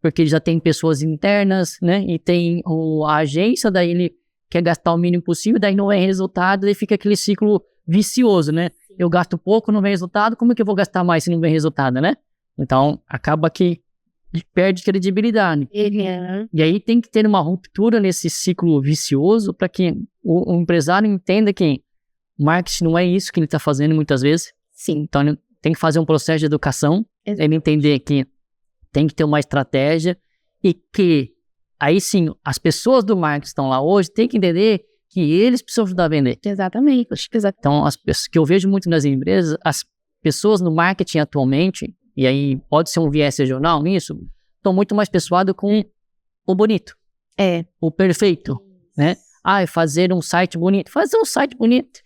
porque ele já tem pessoas internas, né? E tem a agência, daí ele quer gastar o mínimo possível, daí não vem resultado, daí fica aquele ciclo vicioso, né? Eu gasto pouco, não vem resultado, como é que eu vou gastar mais se não vem resultado, né? Então, acaba que perde credibilidade. E aí tem que ter uma ruptura nesse ciclo vicioso para que o empresário entenda que o marketing não é isso que ele está fazendo muitas vezes. Sim. Então, ele tem que fazer um processo de educação, ele entender que tem que ter uma estratégia e que, aí sim, as pessoas do marketing que estão lá hoje têm que entender que eles precisam ajudar a vender. Exatamente. Então, as pessoas que eu vejo muito nas empresas, as pessoas no marketing atualmente, e aí pode ser um viés regional nisso, estão muito mais persuadas com o bonito, o perfeito, né? Fazer um site bonito. Fazer um site bonito.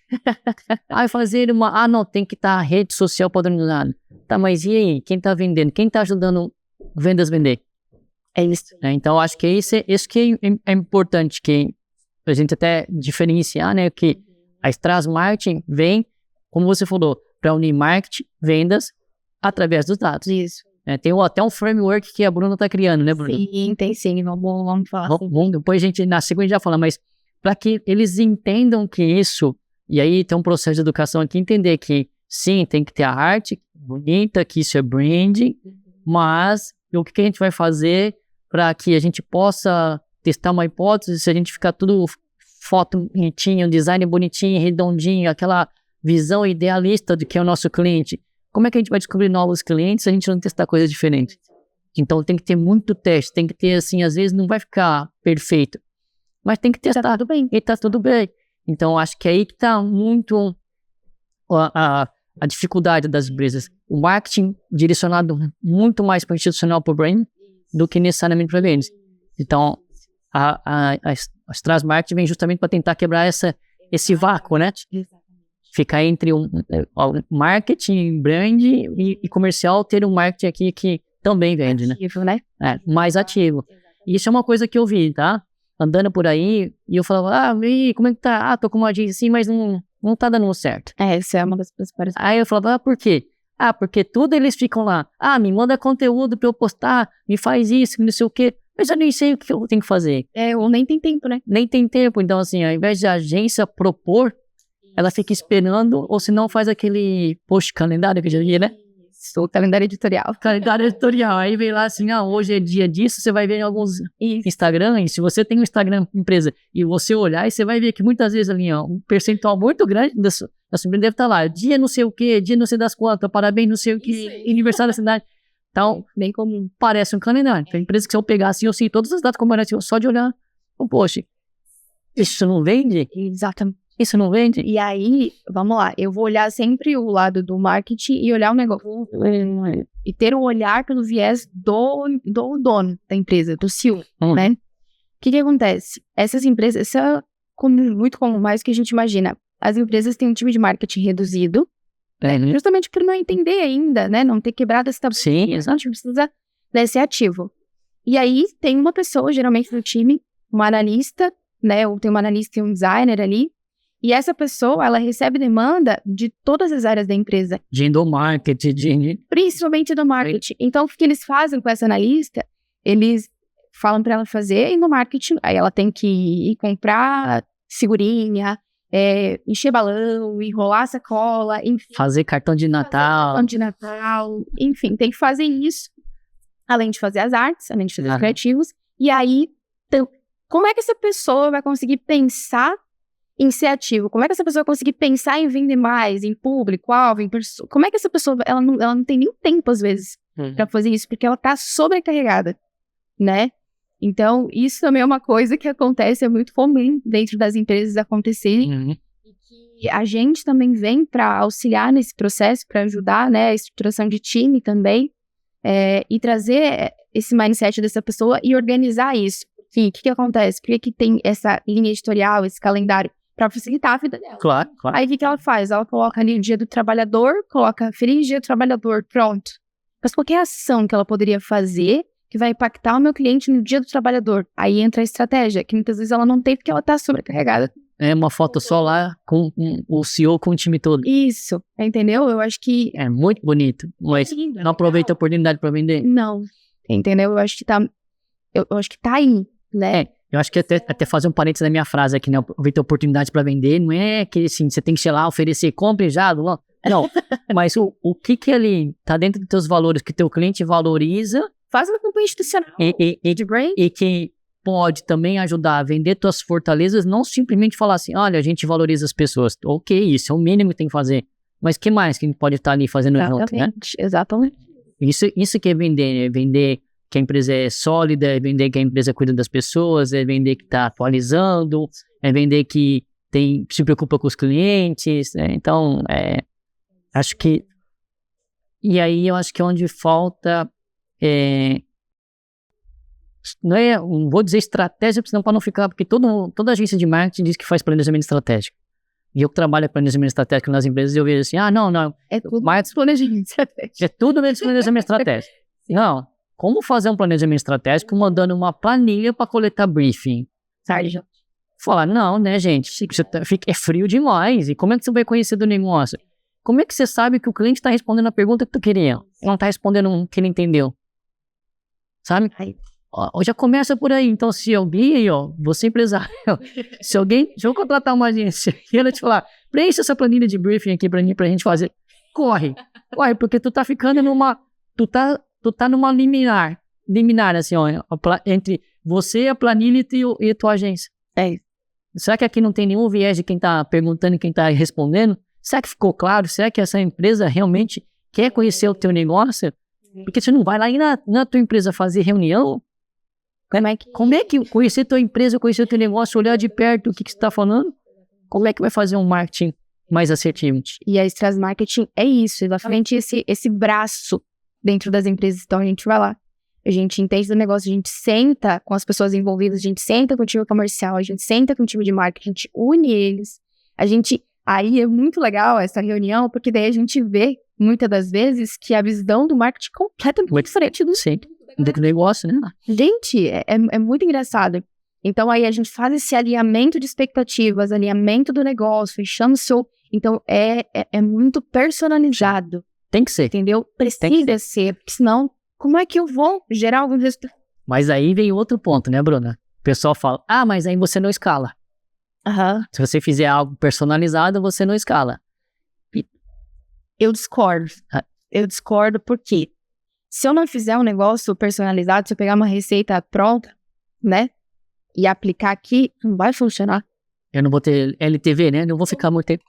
Fazer não, tem que estar rede social padronizada. Tá, mas e aí? Quem tá vendendo? Quem tá ajudando vendas vender? É isso. Então, acho que isso que é importante, que a gente até diferenciar, né? Que a Strass Marketing vem, como você falou, para unir marketing, vendas, através dos dados. Isso. Tem até um framework que a Bruna está criando, né, Bruna? Sim, tem sim. Vamos falar. Depois na segunda a gente já fala, mas para que eles entendam que isso, e aí tem um processo de educação aqui, entender que sim, tem que ter a arte bonita, que isso é branding, mas o que a gente vai fazer para que a gente possa testar uma hipótese, se a gente ficar tudo foto bonitinho, design bonitinho, redondinho, aquela visão idealista do que é o nosso cliente. Como é que a gente vai descobrir novos clientes se a gente não testar coisas diferentes? Então tem que ter muito teste, tem que ter assim, às vezes não vai ficar perfeito, mas tem que testar. Tá tudo bem. E tá tudo bem. Então acho que é aí que tá muito a dificuldade das empresas. O marketing direcionado muito mais para o institucional, para o brand, do que necessariamente para vendas. Então a Strass Marketing vem justamente para tentar quebrar esse vácuo, né? Ficar entre o marketing, brand e comercial, ter um marketing aqui que também vende, ativo, né? Mais ativo. E isso é uma coisa que eu vi, tá? Andando por aí, e eu falava, como é que tá? Tô com uma agência assim, mas não tá dando certo. Essa é uma das principais. Aí eu falava, por quê? Porque tudo eles ficam lá, me manda conteúdo pra eu postar, me faz isso, não sei o quê. Mas eu nem sei o que eu tenho que fazer. Ou nem tem tempo, né? Nem tem tempo. Então, assim, ao invés de a agência propor, ela fica esperando, ou se não faz aquele post calendário que eu já vi, né? O calendário editorial. Calendário editorial. Aí vem lá assim, hoje é dia disso, você vai ver em alguns Instagram, e se você tem um Instagram empresa, e você olhar, e você vai ver que muitas vezes ali, um percentual muito grande Nosso empreendedor deve estar lá, dia não sei o quê, dia não sei das quantas, parabéns não sei o quê, aniversário da cidade. Então, bem comum. Parece um calendário. Tem empresa que se eu pegar assim, eu sei todas as datas comemorativas só de olhar. Então, poxa, isso não vende? Exatamente. Isso não vende? E aí, vamos lá, eu vou olhar sempre o lado do marketing e olhar o negócio. E ter um olhar pelo viés do dono da empresa, do CEO, né? O que acontece? Essas empresas, isso é muito comum, mais do que a gente imagina. As empresas têm um time de marketing reduzido, justamente por não entender ainda, né? Não ter quebrado esse tabu. Sim, exato. A gente precisa ser ativo. E aí, tem uma pessoa, geralmente no time, uma analista, né? Ou tem uma analista e um designer ali. E essa pessoa, ela recebe demanda de todas as áreas da empresa. De endomarketing, principalmente do marketing. Então, o que eles fazem com essa analista? Eles falam para ela fazer endomarketing, aí ela tem que ir comprar figurinha, encher balão, enrolar sacola, enfim. Fazer cartão de Natal. Enfim, tem que fazer isso, além de fazer as artes, além de fazer os criativos. E aí, como é que essa pessoa vai conseguir pensar em ser ativo? Como é que essa pessoa vai conseguir pensar em vender mais, em público-alvo, em pessoa? Como é que essa pessoa, ela não tem nem tempo, às vezes, para fazer isso, porque ela tá sobrecarregada, né? Então, isso também é uma coisa que acontece, é muito comum dentro das empresas acontecerem, e que a gente também vem para auxiliar nesse processo, para ajudar, né, a estruturação de time também, e trazer esse mindset dessa pessoa e organizar isso. O que acontece? Por que tem essa linha editorial, esse calendário? Para facilitar a vida dela. Claro. Aí, o que ela faz? Ela coloca ali o dia do trabalhador, coloca feliz dia do trabalhador, pronto. Mas qualquer ação que ela poderia fazer que vai impactar o meu cliente no dia do trabalhador. Aí entra a estratégia, que muitas vezes ela não tem porque ela tá sobrecarregada. É uma foto só lá com o CEO com o time todo. Isso, entendeu? Eu acho que... É muito bonito, mas não aproveita a oportunidade para vender. Não, entendeu? Eu acho que tá... Eu acho que tá aí, né? Eu acho que até fazer um parênteses na minha frase aqui, né? Aproveita a oportunidade para vender, não é que assim, você tem que, sei lá, oferecer, compre já, não. Mas o que ali tá dentro dos teus valores, que teu cliente valoriza... Faz uma campanha institucional. E que pode também ajudar a vender tuas fortalezas, não simplesmente falar assim, olha, a gente valoriza as pessoas. Ok, isso é o mínimo que tem que fazer. Mas o que mais que a gente pode estar ali fazendo junto, né? Exatamente. Isso que é vender, né? Vender que a empresa é sólida, é vender que a empresa cuida das pessoas, é vender que está atualizando, é vender que se preocupa com os clientes, né? Então, acho que... E aí eu acho que é onde falta... não vou dizer estratégia, senão para não ficar, porque toda agência de marketing diz que faz planejamento estratégico. E eu que trabalho com planejamento estratégico nas empresas, eu vejo assim, não. É tudo planejamento estratégico. É tudo mesmo planejamento estratégico. Não, como fazer um planejamento estratégico mandando uma planilha para coletar briefing? Sargento. Falar, não, né, gente, é frio demais. E como é que você vai conhecer do negócio? Como é que você sabe que o cliente está respondendo a pergunta que tu queria? Não está respondendo o que ele entendeu? Sabe? Já começa por aí. Então, se alguém aí, você empresário, se eu contratar uma agência e ela te falar, preencha essa planilha de briefing aqui pra gente fazer, corre, porque tu tá ficando tu tá numa liminar, assim, entre você, a planilha e a tua agência. Será que aqui não tem nenhum viés de quem tá perguntando e quem tá respondendo? Será que ficou claro? Será que essa empresa realmente quer conhecer o teu negócio? Porque você não vai lá na tua empresa fazer reunião? Como é que conhecer tua empresa, conhecer teu negócio, olhar de perto o que você está falando? Como é que vai fazer um marketing mais assertivo? E a Strass Marketing é isso, exatamente esse braço dentro das empresas. Então a gente vai lá, a gente entende do negócio, a gente senta com as pessoas envolvidas, a gente senta com o time comercial, a gente senta com o time de marketing, a gente une eles, aí é muito legal essa reunião, porque daí a gente vê, muitas das vezes, que a visão do marketing é completamente diferente do negócio, né? Gente, é muito engraçado. Então, aí a gente faz esse alinhamento de expectativas, alinhamento do negócio, fechando o seu... Então, é muito personalizado. Tem que ser. Entendeu? Precisa ser, porque senão, como é que eu vou gerar algum resultado? Mas aí vem outro ponto, né, Bruna? O pessoal fala, mas aí você não escala. Se você fizer algo personalizado, você não escala. Eu discordo. Eu discordo porque se eu não fizer um negócio personalizado, se eu pegar uma receita pronta, né, e aplicar aqui, não vai funcionar. Eu não vou ter LTV, né? Não vou ficar muito tempo.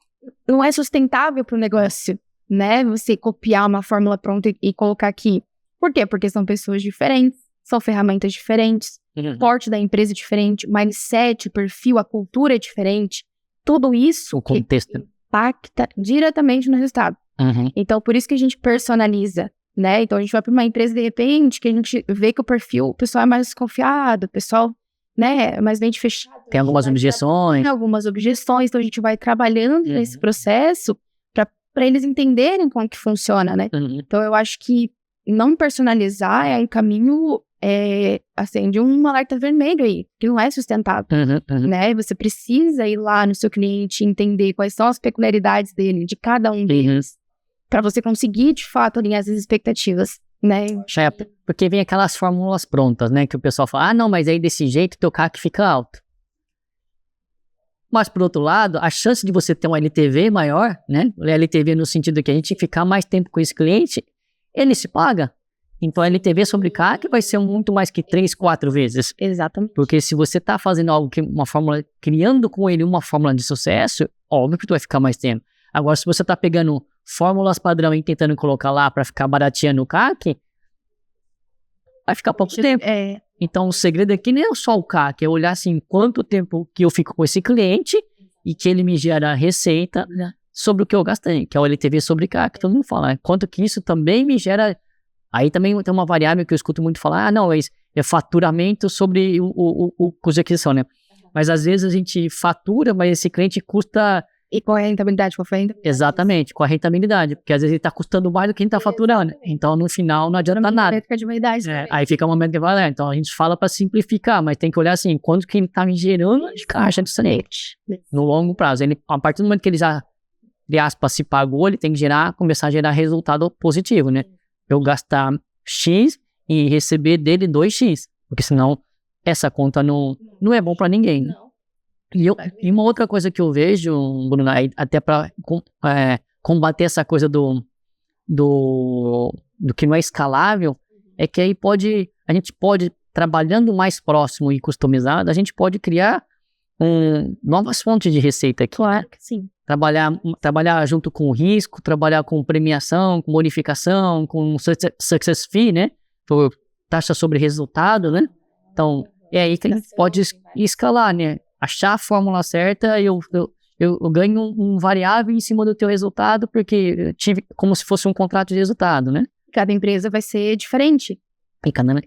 não é sustentável para o negócio, né? Você copiar uma fórmula pronta e colocar aqui. Por quê? Porque são pessoas diferentes, são ferramentas diferentes, o porte da empresa é diferente, o mindset, o perfil, a cultura é diferente. Tudo isso o contexto impacta diretamente no resultado. Então, por isso que a gente personaliza, né? Então, a gente vai para uma empresa, de repente, que a gente vê que o pessoal é mais desconfiado, o pessoal, né, é mais mente fechada. Tem algumas objeções. Tem algumas objeções, então a gente vai trabalhando nesse processo para eles entenderem como que funciona, né? Então, eu acho que não personalizar é um caminho, acende um alerta vermelho aí, que não é sustentável, né? Você precisa ir lá no seu cliente, entender quais são as peculiaridades dele, de cada um deles, para você conseguir, de fato, alinhar as expectativas, né? Porque vem aquelas fórmulas prontas, né? Que o pessoal fala, não, mas aí desse jeito teu CAC fica alto. Mas, por outro lado, a chance de você ter um LTV maior, né? LTV no sentido que a gente ficar mais tempo com esse cliente, ele se paga. Então, a LTV sobre CAC vai ser muito mais que 3, 4 vezes. Exatamente. Porque se você está fazendo algo que uma fórmula, criando com ele uma fórmula de sucesso, óbvio que tu vai ficar mais tempo. Agora, se você está pegando fórmulas padrão e tentando colocar lá para ficar barateando o CAC, vai ficar pouco tempo. Então, o segredo aqui não é só o CAC, é olhar assim, quanto tempo que eu fico com esse cliente e que ele me gera receita sobre o que eu gastei, que é o LTV sobre CAC. Todo mundo fala, quanto que isso também me gera. Aí também tem uma variável que eu escuto muito falar, não, é faturamento sobre o custo de aquisição, né? Mas às vezes a gente fatura, mas esse cliente custa... E qual é a rentabilidade? Qual foi a rentabilidade? Exatamente, com a rentabilidade, porque às vezes ele está custando mais do que ele está faturando. Então, no final, não adianta nada. Aí fica um momento que vai, então a gente fala para simplificar, mas tem que olhar assim, quanto que ele está me gerando de caixa disso aí, no longo prazo. Ele, a partir do momento que ele já, de aspas, se pagou, ele tem que começar a gerar resultado positivo, né? Eu gastar X e receber dele 2X, porque senão essa conta não é bom para ninguém, né? E uma outra coisa que eu vejo, Bruno, até para combater essa coisa do que não é escalável, é que aí a gente pode, trabalhando mais próximo e customizado, a gente pode criar novas fontes de receita aqui. Claro que sim. Trabalhar junto com risco, trabalhar com premiação, com bonificação, com success fee, né? Por taxa sobre resultado, né? Então, é aí que a gente pode escalar, né? Achar a fórmula certa, eu ganho um variável em cima do teu resultado, porque eu tive como se fosse um contrato de resultado, né? Cada empresa vai ser diferente.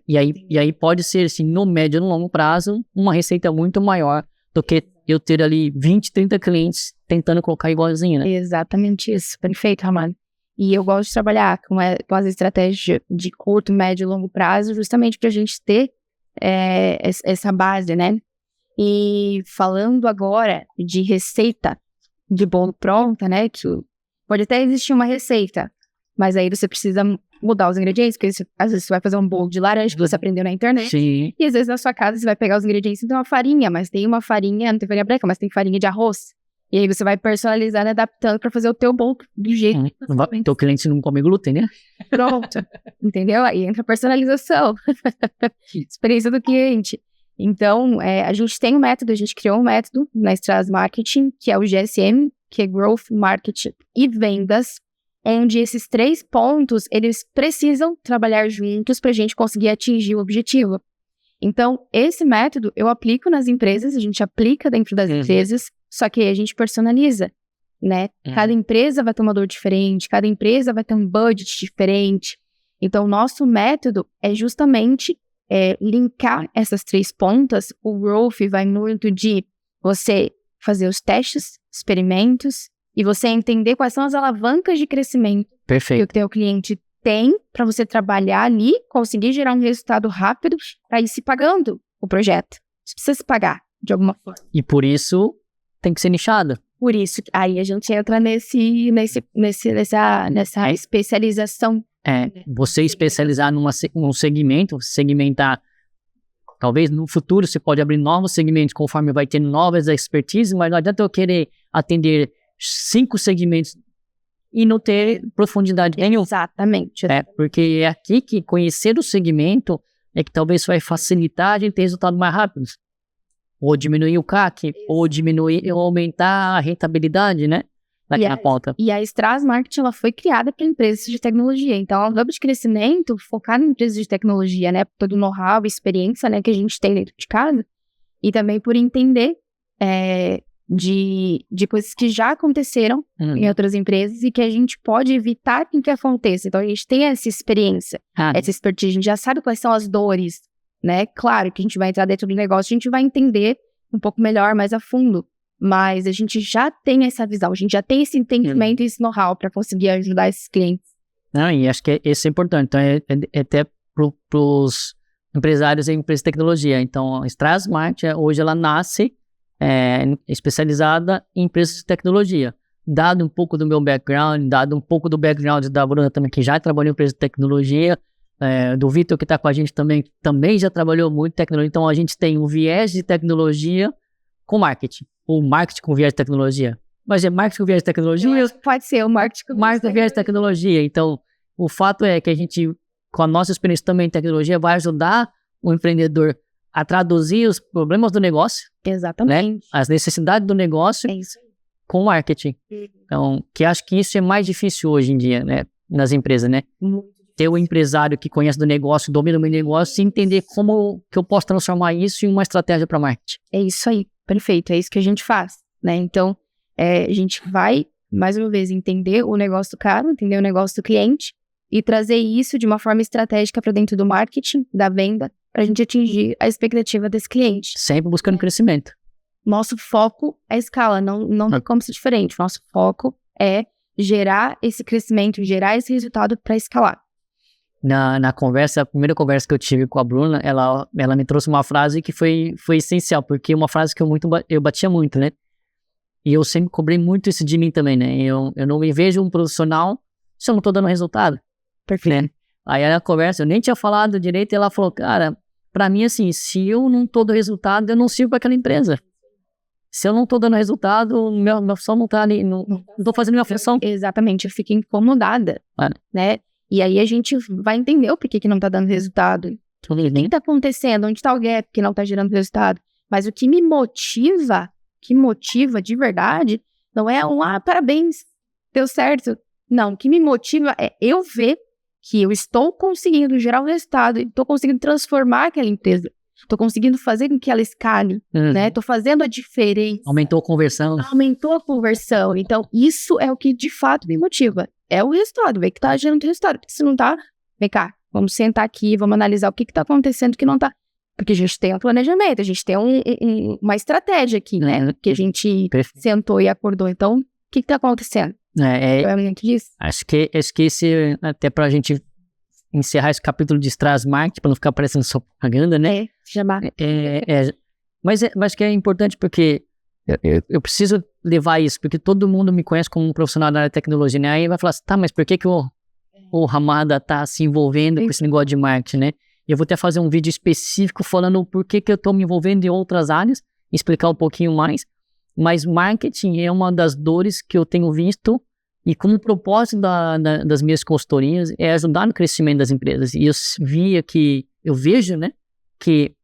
E aí pode ser, assim, no médio e no longo prazo, uma receita muito maior do que eu ter ali 20, 30 clientes tentando colocar igualzinho, né? Exatamente isso. Perfeito, Ramon. E eu gosto de trabalhar com as estratégias de curto, médio e longo prazo, justamente para a gente ter essa base, né? E falando agora de receita de bolo pronta, né? Que pode até existir uma receita, mas aí você precisa mudar os ingredientes, porque às vezes você vai fazer um bolo de laranja que você aprendeu na internet. Sim. E às vezes na sua casa você vai pegar os ingredientes e tem uma farinha, mas tem uma farinha, não tem farinha branca, mas tem farinha de arroz. E aí você vai personalizando, adaptando pra fazer o teu bolo do jeito que você teu cliente não come glúten, né? Pronto. Entendeu? Aí entra a personalização. Experiência do cliente. Então, a gente tem um método, a gente criou um método na Strass Marketing, que é o GSM, que é Growth, Marketing e Vendas, onde esses 3 pontos, eles precisam trabalhar juntos para a gente conseguir atingir o objetivo. Então, esse método eu aplico nas empresas, a gente aplica dentro das empresas, só que a gente personaliza, né? Cada empresa vai ter uma dor diferente, cada empresa vai ter um budget diferente. Então, o nosso método é justamente linkar essas 3 pontas. O growth vai muito de você fazer os testes, experimentos, e você entender quais são as alavancas de crescimento que o teu cliente tem para você trabalhar ali, conseguir gerar um resultado rápido para ir se pagando o projeto. Você precisa se pagar de alguma forma. E por isso tem que ser nichado. Por isso, aí a gente entra nessa especialização. Você especializar num segmento, segmentar. Talvez no futuro você pode abrir novos segmentos conforme vai tendo novas expertises, mas não adianta eu querer atender 5 segmentos e não ter profundidade nenhuma. Exatamente. Porque é aqui que conhecer o segmento é que talvez vai facilitar a gente ter resultados mais rápidos. Ou diminuir o CAC, ou aumentar a rentabilidade, né? daqui na ponta. E a Straz Marketing, ela foi criada para empresas de tecnologia. Então, é um hub de crescimento focado em empresas de tecnologia, né? Por todo o know-how e experiência, né, que a gente tem dentro de casa. E também por entender de coisas que já aconteceram em outras empresas e que a gente pode evitar que aconteça. Então, a gente tem essa experiência, essa expertise. A gente já sabe quais são as dores, né? Claro que a gente vai entrar dentro do negócio, a gente vai entender um pouco melhor, mais a fundo. Mas a gente já tem essa visão, a gente já tem esse entendimento e esse know-how para conseguir ajudar esses clientes. Não, e acho que isso é importante. Então, é até para os empresários e empresas de tecnologia. Então, a Straz Marketing, hoje, ela nasce especializada em empresas de tecnologia. Dado um pouco do meu background, dado um pouco do background da Bruna também, que já trabalhou em empresa de tecnologia, do Vitor, que está com a gente também já trabalhou muito em tecnologia. Então, a gente tem um viés de tecnologia com marketing. Ou marketing com viés de tecnologia. Mas é marketing com viés de tecnologia? Pode ser o marketing com viés de tecnologia. Então, o fato é que a gente, com a nossa experiência também em tecnologia, vai ajudar o empreendedor a traduzir os problemas do negócio. Exatamente. Né? As necessidades do negócio com marketing. Então, que acho que isso é mais difícil hoje em dia, né? Nas empresas, né? Ter o empresário que conhece do negócio, domina o meu negócio e entender como que eu posso transformar isso em uma estratégia para marketing. É isso aí. Perfeito, é isso que a gente faz, né? Então, a gente vai, mais uma vez, entender o negócio do cara, entender o negócio do cliente e trazer isso de uma forma estratégica para dentro do marketing, da venda, para a gente atingir a expectativa desse cliente. Sempre buscando crescimento. Nosso foco é escala, não tem como ser diferente. Nosso foco é gerar esse crescimento, gerar esse resultado para escalar. Na conversa, a primeira conversa que eu tive com a Bruna, ela me trouxe uma frase que foi essencial, porque uma frase que eu batia muito, né? E eu sempre cobrei muito isso de mim também, né? Eu não me vejo um profissional se eu não tô dando resultado. Perfeito. Né? Aí na conversa, eu nem tinha falado direito, e ela falou, cara, pra mim assim, se eu não tô dando resultado, eu não sirvo pra aquela empresa. Se eu não tô dando resultado, minha função não tá ali, não tô fazendo minha função. Exatamente, eu fico incomodada, né? E aí a gente vai entender o porquê que não tá dando resultado. O que tá acontecendo? Onde tá o gap que não tá gerando resultado? Mas o que me motiva, de verdade, não é parabéns, deu certo. Não, o que me motiva é eu ver que eu estou conseguindo gerar um resultado, estou conseguindo transformar aquela empresa, estou conseguindo fazer com que ela escale, né? Estou fazendo a diferença. Aumentou a conversão. Então, isso é o que de fato me motiva. É o resultado, ver que tá gerando resultado. Porque se não tá, vem cá, vamos sentar aqui, vamos analisar o que tá acontecendo que não tá. Porque a gente tem um planejamento, a gente tem uma estratégia aqui, né? Que a gente sentou e acordou. Então, o que tá acontecendo? É muito disso. Acho que esse, até pra gente encerrar esse capítulo de Straz Marketing, pra não ficar parecendo só propaganda, né? Mas que é importante porque eu preciso levar isso, porque todo mundo me conhece como um profissional da área de tecnologia, né? Aí vai falar assim, tá, mas por que o Hamada tá se envolvendo com esse negócio de marketing, né? E eu vou até fazer um vídeo específico falando por que eu tô me envolvendo em outras áreas, explicar um pouquinho mais, mas marketing é uma das dores que eu tenho visto e como propósito das minhas consultorias é ajudar no crescimento das empresas. E eu vejo, né, que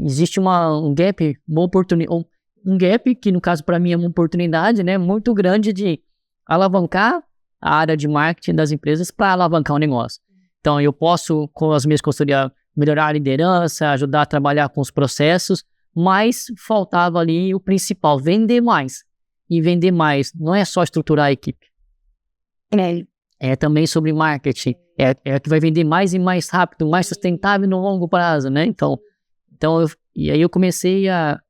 existe um gap, uma oportunidade, um gap que no caso para mim é uma oportunidade, né, muito grande de alavancar a área de marketing das empresas para alavancar o negócio. Então eu posso, com as minhas consultorias, melhorar a liderança, ajudar a trabalhar com os processos, mas faltava ali o principal, vender mais. E vender mais não é só estruturar a equipe. É também sobre marketing. É que vai vender mais e mais rápido, mais sustentável no longo prazo, né? Então e aí eu comecei a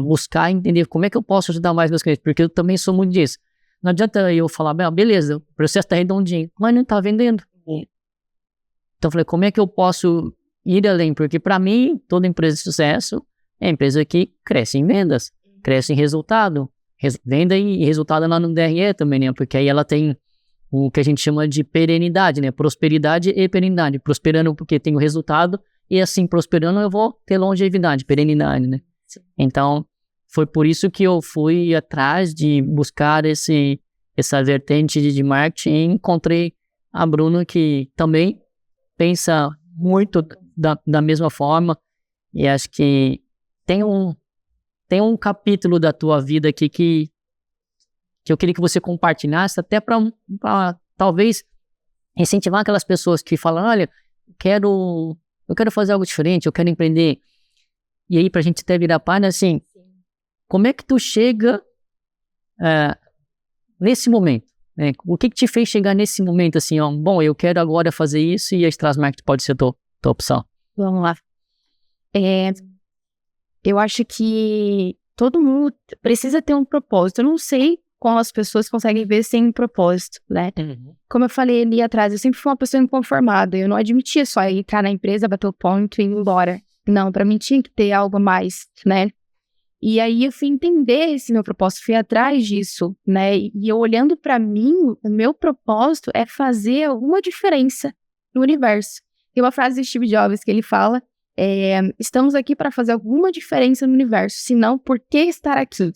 buscar entender como é que eu posso ajudar mais meus clientes, porque eu também sou muito disso. Não adianta eu falar, beleza, o processo está redondinho, mas não está vendendo. Então eu falei, como é que eu posso ir além? Porque para mim, toda empresa de sucesso é empresa que cresce em vendas, cresce em resultado. Venda e resultado lá no DRE também, né? Porque aí ela tem o que a gente chama de perenidade, né? Prosperidade e perenidade. Prosperando porque tem o resultado e assim, prosperando eu vou ter longevidade, perenidade, né? Sim. Então, foi por isso que eu fui atrás de buscar essa vertente de marketing e encontrei a Bruna que também pensa muito da mesma forma e acho que tem um capítulo da tua vida aqui que que eu queria que você compartilhasse, até para talvez incentivar aquelas pessoas que falam, olha, eu quero fazer algo diferente, eu quero empreender. E aí, pra gente até virar página, assim, como é que tu chega nesse momento? Né? O que te fez chegar nesse momento, assim, ó, bom, eu quero agora fazer isso e a Strass Market pode ser a tua opção? Vamos lá. Eu acho que todo mundo precisa ter um propósito. Eu não sei como as pessoas conseguem ver sem um propósito, né? Como eu falei ali atrás, eu sempre fui uma pessoa inconformada. Eu não admitia só entrar na empresa, bater o ponto e ir embora. Não, pra mim tinha que ter algo a mais, né? E aí eu fui entender esse meu propósito, fui atrás disso, né? E eu olhando pra mim, o meu propósito é fazer alguma diferença no universo. Tem uma frase de Steve Jobs que ele fala, estamos aqui para fazer alguma diferença no universo, senão por que estar aqui?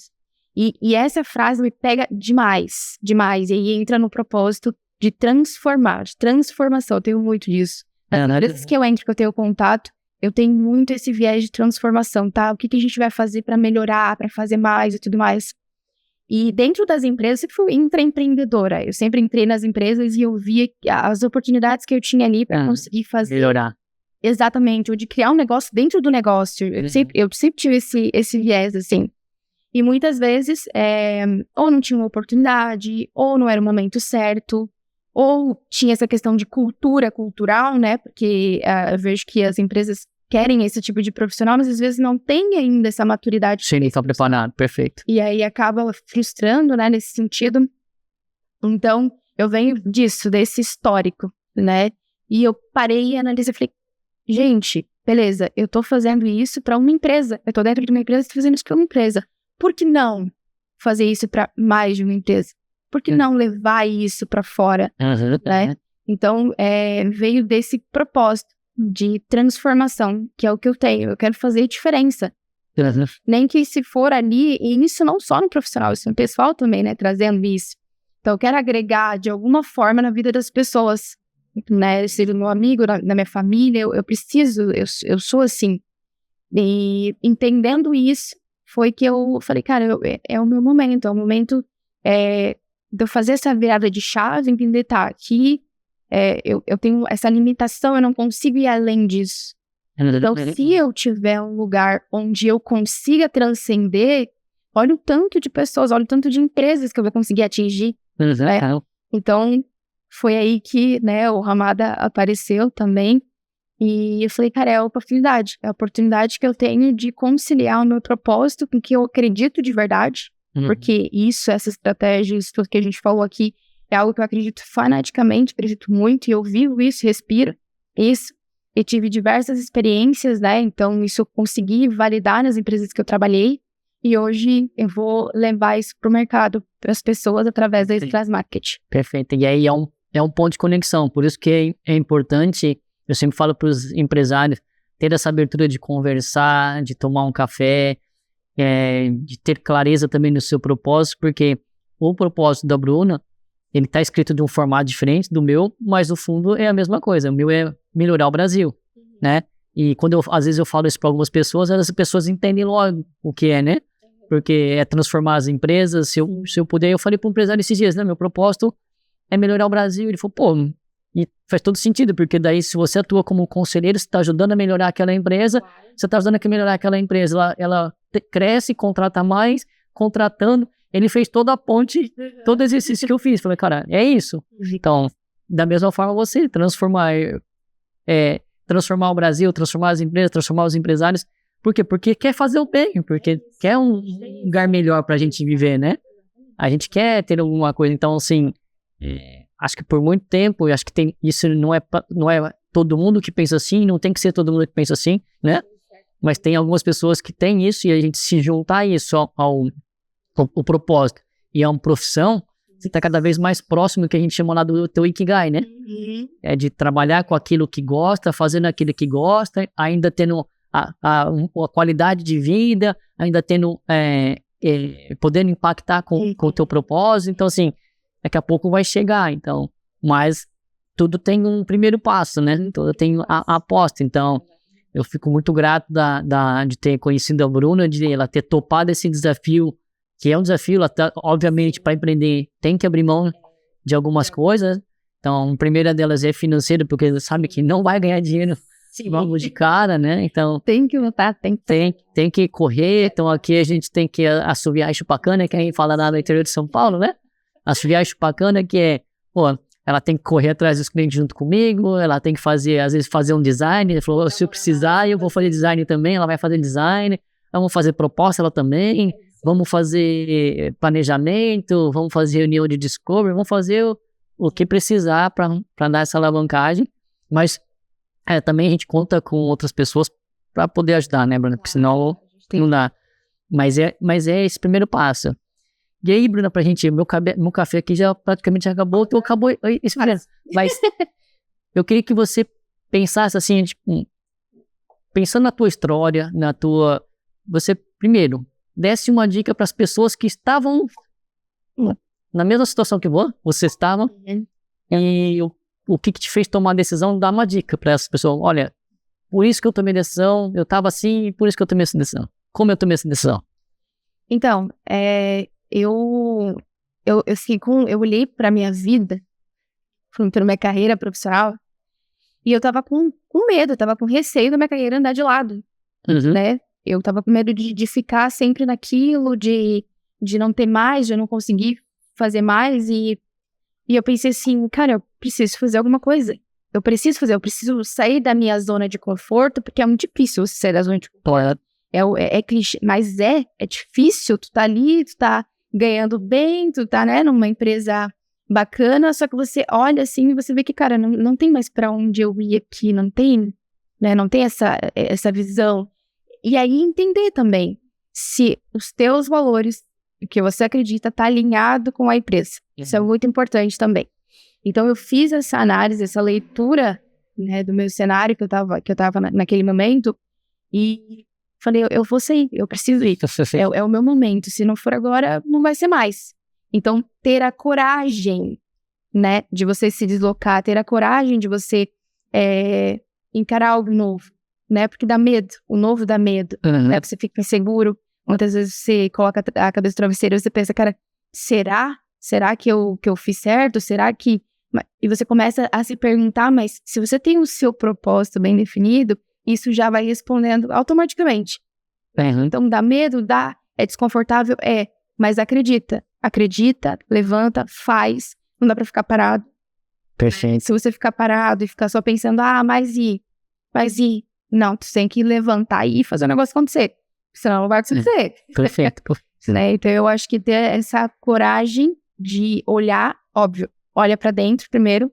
E essa frase me pega demais, demais. E aí entra no propósito de transformar, de transformação. Eu tenho muito disso. Às vezes que eu entro, que eu tenho contato, eu tenho muito esse viés de transformação, tá? O que a gente vai fazer para melhorar, para fazer mais e tudo mais. E dentro das empresas, eu sempre fui intraempreendedora. Eu sempre entrei nas empresas e eu via as oportunidades que eu tinha ali para conseguir fazer. Melhorar. Exatamente, ou de criar um negócio dentro do negócio. Eu sempre tive esse viés, assim. E muitas vezes, ou não tinha uma oportunidade, ou não era o momento certo, ou tinha essa questão de cultural, né? Porque eu vejo que as empresas querem esse tipo de profissional, mas às vezes não tem ainda essa maturidade. Sim, está preparado, perfeito. E aí acaba frustrando, né, nesse sentido. Então, eu venho disso, desse histórico, né? E eu parei e analisei, falei, gente, beleza, eu tô fazendo isso para uma empresa, eu tô dentro de uma empresa e tô fazendo isso para uma empresa. Por que não fazer isso para mais de uma empresa? Por que não levar isso para fora? Né? Então, veio desse propósito de transformação, que é o que eu tenho. Eu quero fazer diferença. Nem que se for ali, e isso não só no profissional, isso no pessoal também, né? Trazendo isso. Então, eu quero agregar de alguma forma na vida das pessoas, né? Seja meu amigo, na minha família, eu preciso, eu sou assim. E entendendo isso, foi que eu falei, cara, é o meu momento, é o momento de eu fazer essa virada de chave, entender, tá, aqui eu tenho essa limitação, eu não consigo ir além disso. Então, se eu tiver um lugar onde eu consiga transcender, olha o tanto de pessoas, olha o tanto de empresas que eu vou conseguir atingir. Então, foi aí que, né, o Ramada apareceu também. E eu falei, cara, é a oportunidade que eu tenho de conciliar o meu propósito com o que eu acredito de verdade, porque essa estratégia, isso tudo que a gente falou aqui, é algo que eu acredito fanaticamente, acredito muito, e eu vivo isso, respiro isso, e tive diversas experiências, né, então isso eu consegui validar nas empresas que eu trabalhei, e hoje eu vou levar isso para o mercado, para as pessoas, através da Strass Market. Perfeito, e aí é um ponto de conexão, por isso que é importante. Eu sempre falo para os empresários ter essa abertura de conversar, de tomar um café, de ter clareza também no seu propósito, porque o propósito da Bruna, ele está escrito de um formato diferente do meu, mas no fundo é a mesma coisa. O meu é melhorar o Brasil, né? E quando às vezes eu falo isso para algumas pessoas, as pessoas entendem logo o que é, né? Porque é transformar as empresas. Se eu puder, eu falei para um empresário esses dias, né? Meu propósito é melhorar o Brasil. Ele falou, pô, e faz todo sentido, porque daí se você atua como conselheiro, você está ajudando a melhorar aquela empresa, você está ajudando a melhorar aquela empresa, ela cresce, contrata mais, contratando. Ele fez toda a ponte, todo exercício que eu fiz. Falei, cara, é isso. Então, da mesma forma, você transformar o Brasil, transformar as empresas, transformar os empresários. Por quê? Porque quer fazer o bem, porque quer um lugar melhor para a gente viver, né? A gente quer ter alguma coisa. Então, assim, acho que por muito tempo, eu acho que isso não é todo mundo que pensa assim, não tem que ser todo mundo que pensa assim, né? Mas tem algumas pessoas que têm isso, e a gente se juntar isso ao propósito e a uma profissão, você está cada vez mais próximo do que a gente chama lá do teu Ikigai, né? É de trabalhar com aquilo que gosta, fazendo aquilo que gosta, ainda tendo a qualidade de vida, ainda tendo, podendo impactar com o teu propósito. Então, assim, daqui a pouco vai chegar, então, mas tudo tem um primeiro passo, né? Tudo tem a aposta. Então, eu fico muito grato de ter conhecido a Bruna, de ela ter topado esse desafio que é um desafio, até, obviamente, para empreender tem que abrir mão de algumas coisas. Então, a primeira delas é financeira, porque você sabe que não vai ganhar dinheiro logo de cara, né? Então, tem que lutar, tem que correr. Então, aqui a gente tem que assoviar a chupacana, que a gente fala lá no interior de São Paulo, né? Assoviar a chupacana, que é, pô, ela tem que correr atrás dos clientes junto comigo, ela tem que fazer, às vezes, fazer um design. Ele falou, se eu precisar, eu vou fazer design também, ela vai fazer design. Vamos fazer proposta, ela também. Vamos fazer planejamento, vamos fazer reunião de discovery, vamos fazer o que precisar para dar essa alavancagem. Mas também a gente conta com outras pessoas para poder ajudar, né, Bruna? Porque senão não dá. Mas é esse primeiro passo. E aí, Bruna, pra gente, meu café aqui já praticamente acabou, então acabou esse programa. Mas eu queria que você pensasse assim, tipo, pensando na tua história, você, primeiro, desse uma dica para as pessoas que estavam na mesma situação que você estava, e o que te fez tomar a decisão, dá uma dica para essas pessoas. Olha, por isso que eu tomei a decisão, eu estava assim, e por isso que eu tomei essa decisão. Como eu tomei essa decisão? Então, eu olhei para minha vida, para minha carreira profissional, e eu tava com medo, eu tava com receio da minha carreira andar de lado, né? Eu tava com medo de ficar sempre naquilo, de não ter mais, de eu não conseguir fazer mais, e eu pensei assim, cara, eu preciso fazer alguma coisa. Eu preciso sair da minha zona de conforto, porque é muito difícil você sair da zona de conforto. É clichê, mas é difícil, tu tá ali, tu tá ganhando bem, tu tá, né, numa empresa bacana, só que você olha assim e você vê que, cara, não tem mais pra onde eu ir aqui, não tem, né, não tem essa visão. E aí entender também se os teus valores, o que você acredita, tá alinhado com a empresa. Isso é muito importante também. Então eu fiz essa análise, essa leitura, né, do meu cenário que eu tava naquele momento, e falei, eu vou sair, eu preciso ir. É o meu momento. Se não for agora, não vai ser mais. Então, ter a coragem, né, de você se deslocar, ter a coragem de você encarar algo novo, né, porque dá medo, o novo dá medo, né, você fica inseguro, muitas vezes você coloca a cabeça no travesseiro e você pensa, cara, será que eu fiz certo? Será que... E você começa a se perguntar, mas se você tem o seu propósito bem definido, isso já vai respondendo automaticamente. Então, dá medo? Dá. É desconfortável? É. Mas acredita, levanta, faz. Não dá pra ficar parado. Perfeito. Se você ficar parado e ficar só pensando, mas e? Não, tu tem que levantar e fazer o negócio acontecer. Senão não vai acontecer. Perfeito. Né? Então, eu acho que ter essa coragem de olhar, óbvio, olha pra dentro primeiro,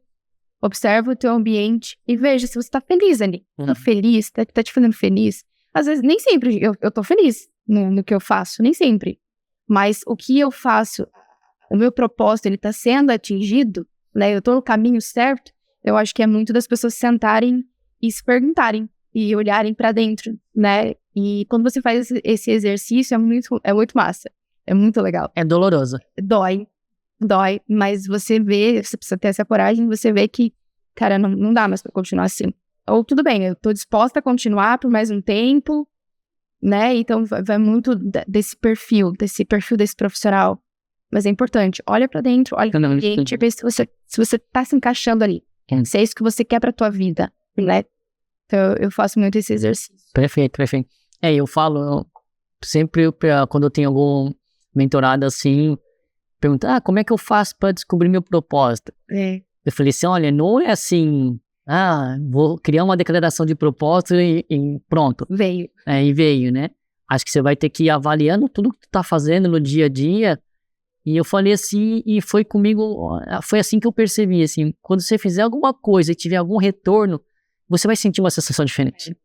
observa o teu ambiente e veja se você tá feliz ali. Tá feliz? Tá te fazendo feliz? Às vezes, nem sempre eu tô feliz no que eu faço, nem sempre. Mas o que eu faço, o meu propósito, ele tá sendo atingido, né? Eu tô no caminho certo. Eu acho que é muito das pessoas sentarem e se perguntarem e olharem pra dentro, né? E quando você faz esse exercício, é muito massa. É muito legal. É doloroso. Dói, mas você precisa ter essa coragem, você vê que, cara, não dá mais pra continuar assim. Ou tudo bem, eu tô disposta a continuar por mais um tempo, né? Então vai muito desse perfil desse profissional. Mas é importante, olha pra dentro, olha pra ambiente, vê se você tá se encaixando ali. Se é isso que você quer pra tua vida, né? Então eu faço muito esse exercício. Perfeito. Eu falo sempre, quando eu tenho algum mentorado assim, pergunta, como é que eu faço para descobrir meu propósito? Eu falei assim, olha, não é assim, vou criar uma declaração de propósito e pronto. Veio. E veio, né? Acho que você vai ter que ir avaliando tudo que tu tá fazendo no dia a dia. E eu falei assim, e foi assim que eu percebi, assim, quando você fizer alguma coisa e tiver algum retorno, você vai sentir uma sensação diferente.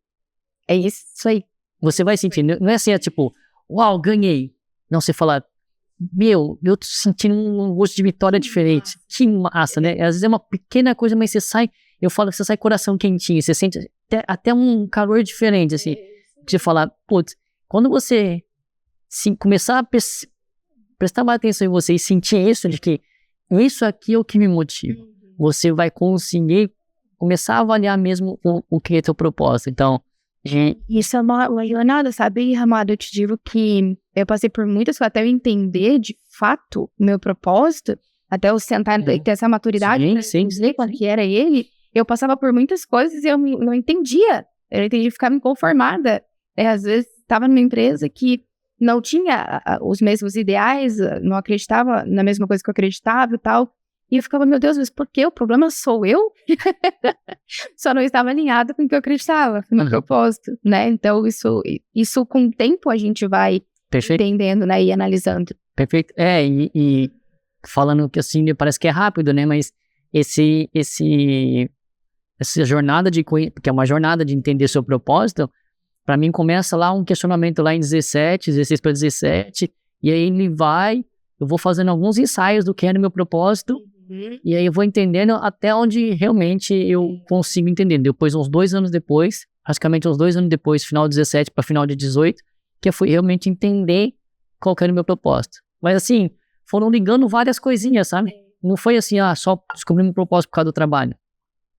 É isso aí. Você vai sentir, não é assim, tipo, uau, ganhei. Não, você fala, eu tô sentindo um gosto de vitória diferente. Que massa, né? Às vezes é uma pequena coisa, mas eu falo que você sai coração quentinho, você sente até um calor diferente, assim. Você fala, putz, quando você começar a prestar mais atenção em você e sentir isso, de que isso aqui é o que me motiva, você vai conseguir começar a avaliar mesmo o que é teu propósito. Então, Isso é uma jornada, sabe, Ramada? Eu te digo que eu passei por muitas coisas até eu entender de fato o meu propósito, até eu sentar e ter essa maturidade pra dizer qual que era ele. Eu passava por muitas coisas e eu não entendia. Eu não entendia, ficava inconformada. Às vezes estava numa empresa que não tinha os mesmos ideais, não acreditava na mesma coisa que eu acreditava e tal. E eu ficava, meu Deus, mas por que? O problema sou eu? Só não estava alinhado com o que eu acreditava, com o meu propósito, né? Então, isso com o tempo a gente vai entendendo, né? E analisando. Perfeito. E falando que assim, parece que é rápido, né? Mas essa jornada que é uma jornada de entender seu propósito, para mim começa lá um questionamento lá em 16 para 17, e aí eu vou fazendo alguns ensaios do que era o meu propósito, e aí eu vou entendendo até onde realmente eu consigo entender. Depois, uns 2 anos depois, praticamente uns 2 anos depois, final de 17 para final de 18, que eu fui realmente entender qual que era o meu propósito. Mas assim, foram ligando várias coisinhas, sabe? Não foi assim, só descobri meu propósito por causa do trabalho.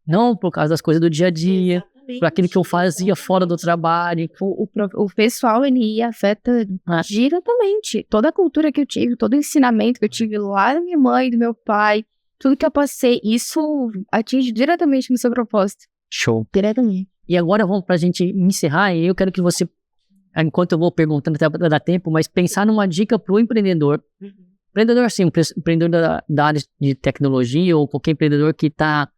Não, por causa das coisas do dia a dia, por aquilo que eu fazia fora do trabalho. O pessoal, ele afeta diretamente. Toda a cultura que eu tive, todo o ensinamento que eu tive lá da minha mãe, do meu pai, tudo que eu passei, isso atinge diretamente no seu propósito. Show. Diretamente. E agora vamos pra gente encerrar, e eu quero que você, enquanto eu vou perguntando até pra dar tempo, mas pensar numa dica pro empreendedor. Empreendedor, sim, empreendedor da área de tecnologia, ou qualquer empreendedor que tá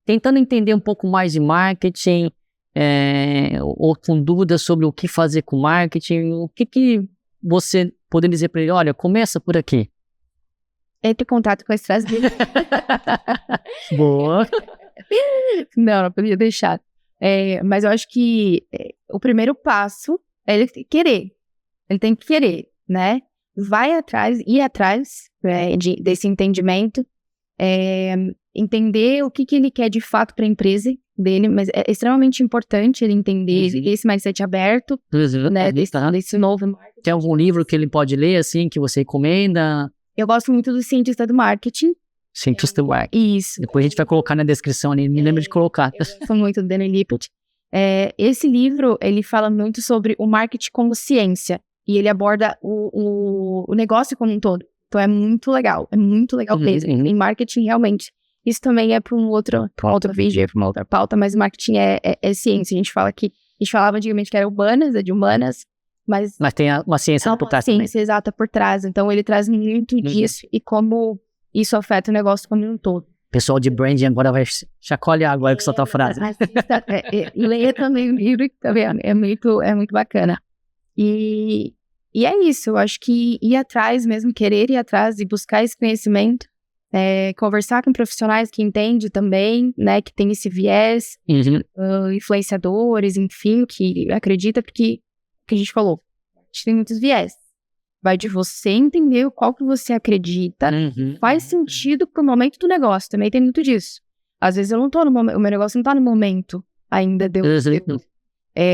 tentando entender um pouco mais de marketing, ou com dúvidas sobre o que fazer com marketing. O que você poderia dizer para ele? Olha, começa por aqui. Entre em contato com a Estrasburgo. Boa. Não podia deixar. Mas eu acho que o primeiro passo é ele querer. Ele tem que querer, né? Ir atrás desse entendimento, entender o que ele quer de fato para a empresa dele, mas é extremamente importante ele entender esse mindset aberto, né, desse novo marketing. Tem algum livro que ele pode ler, assim, que você recomenda? Eu gosto muito do Cientista do Marketing. Cientista do Marketing. Isso. Depois a gente vai colocar na descrição ali, me lembra de colocar. Eu gosto muito do Daniel Lippert. Esse livro, ele fala muito sobre o marketing como ciência, e ele aborda o negócio como um todo. Então é muito legal mesmo. Em marketing, realmente. Isso também é para um outro vídeo, para uma outra pauta, mas marketing é ciência. A gente falava antigamente que era humanas, é de humanas, mas tem uma ciência por trás também. Uma ciência exata por trás. Então ele traz muito disso e como isso afeta o negócio como um todo. O pessoal de branding agora vai chacoalhar agora com essa tua frase. Leia também o livro, tá vendo? É muito bacana. E é isso, eu acho que ir atrás mesmo, querer ir atrás e buscar esse conhecimento, conversar com profissionais que entendem também, né, que tem esse viés, influenciadores, enfim, que acredita, porque, o que a gente falou, a gente tem muitos viés. Vai de você entender qual que você acredita, faz sentido pro momento do negócio, também tem muito disso. Às vezes eu não tô no momento, o meu negócio não tá no momento ainda de eu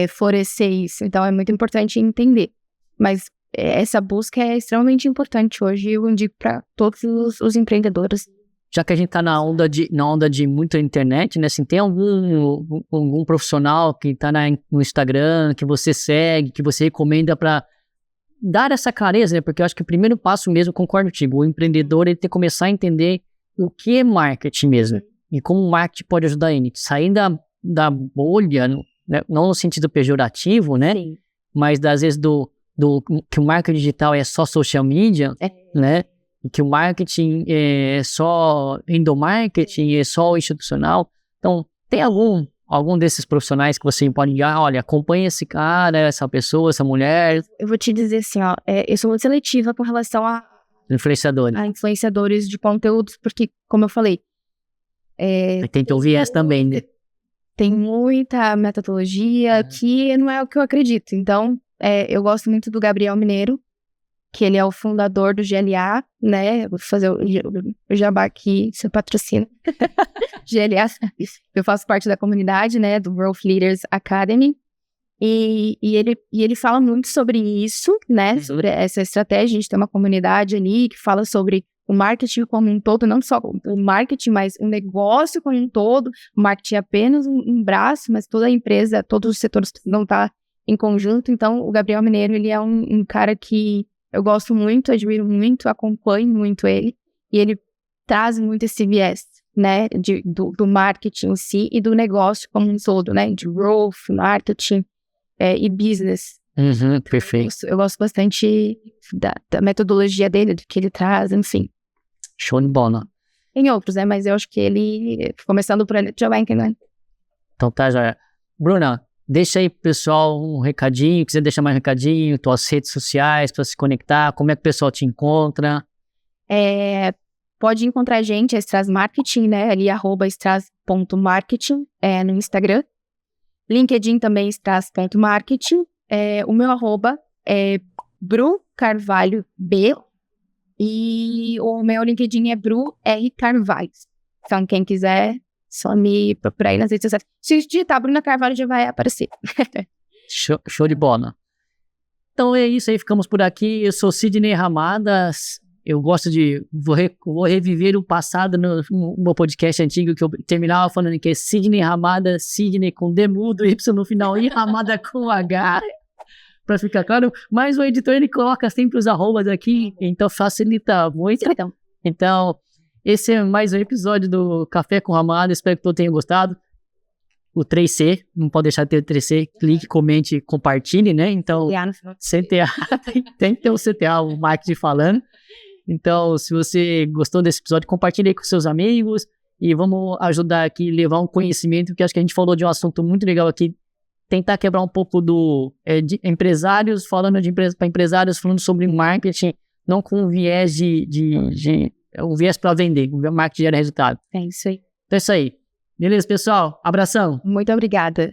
florescer isso, então é muito importante entender. Mas essa busca é extremamente importante hoje, eu indico para todos os empreendedores. Já que a gente tá na onda de muita internet, né? Assim, tem algum profissional que tá no Instagram, que você segue, que você recomenda para dar essa clareza, né? Porque eu acho que o primeiro passo mesmo, concordo contigo, o empreendedor ele tem que começar a entender o que é marketing mesmo, e como o marketing pode ajudar ele. Sair da bolha, né? Não no sentido pejorativo, né? Sim. Mas às vezes que o marketing digital é só social media, né? E que o marketing é só endomarketing, é só institucional. Então, tem algum desses profissionais que você pode ligar, olha, acompanha esse cara, essa pessoa, essa mulher? Eu vou te dizer assim, eu sou muito seletiva com relação a influenciadores de conteúdos, porque, como eu falei, tem que ouvir essa também, né? Tem muita metodologia que não é o que eu acredito. Então, eu gosto muito do Gabriel Mineiro, que ele é o fundador do GLA, né? Vou fazer o jabá aqui, seu patrocínio. GLA, eu faço parte da comunidade, né? Do Growth Leaders Academy. E ele fala muito sobre isso, né? Sobre essa estratégia. A gente tem uma comunidade ali que fala sobre o marketing como um todo, não só o marketing, mas o negócio como um todo. O marketing é apenas um braço, mas toda a empresa, todos os setores precisam estar em conjunto. Então, o Gabriel Mineiro, ele é um cara que eu gosto muito, admiro muito, acompanho muito ele, e ele traz muito esse viés, né, do marketing em si e do negócio como um todo, né, de growth, marketing e business. Perfeito. Eu gosto bastante da metodologia dele, do que ele traz, enfim. Show de bola. Tem outros, né, mas eu acho que ele, começando por ele, já vai entender. Então tá, já. Bruna, deixa aí pro pessoal um recadinho, quiser deixar mais um recadinho, tuas redes sociais para se conectar, como é que o pessoal te encontra? Pode encontrar a gente, a Strass Marketing, né, ali, @strass.marketing, no Instagram. LinkedIn também, strass.marketing. O meu arroba é Bru Carvalho B, e o meu LinkedIn é Bru R Carvalho. Então, quem quiser, só me procurar aí nas redes sociais. Se digitar Bruna Carvalho, já vai aparecer. Show de bola. Então é isso aí, ficamos por aqui. Eu sou Sidney Ramadas. Eu gosto de... Vou reviver o passado no meu podcast antigo, que eu terminava falando que é Sidney Ramadas, Sidney com D mudo, Y no final e Ramada com H. Pra ficar claro. Mas o editor, ele coloca sempre os arrobas aqui, então facilita muito. Então, esse é mais um episódio do Café com Ramada. Espero que todos tenham gostado. O 3C, não pode deixar de ter o 3C. Clique, comente, compartilhe, né? Então, CTA, tem que ter o CTA, o marketing falando. Então, se você gostou desse episódio, compartilhe aí com seus amigos e vamos ajudar aqui, levar um conhecimento, porque acho que a gente falou de um assunto muito legal aqui, tentar quebrar um pouco de empresários, falando de empresa para empresários, falando sobre marketing, não com um viés um viés para vender, o marketing gera resultado. É isso aí. Então é isso aí. Beleza, pessoal? Abração. Muito obrigada.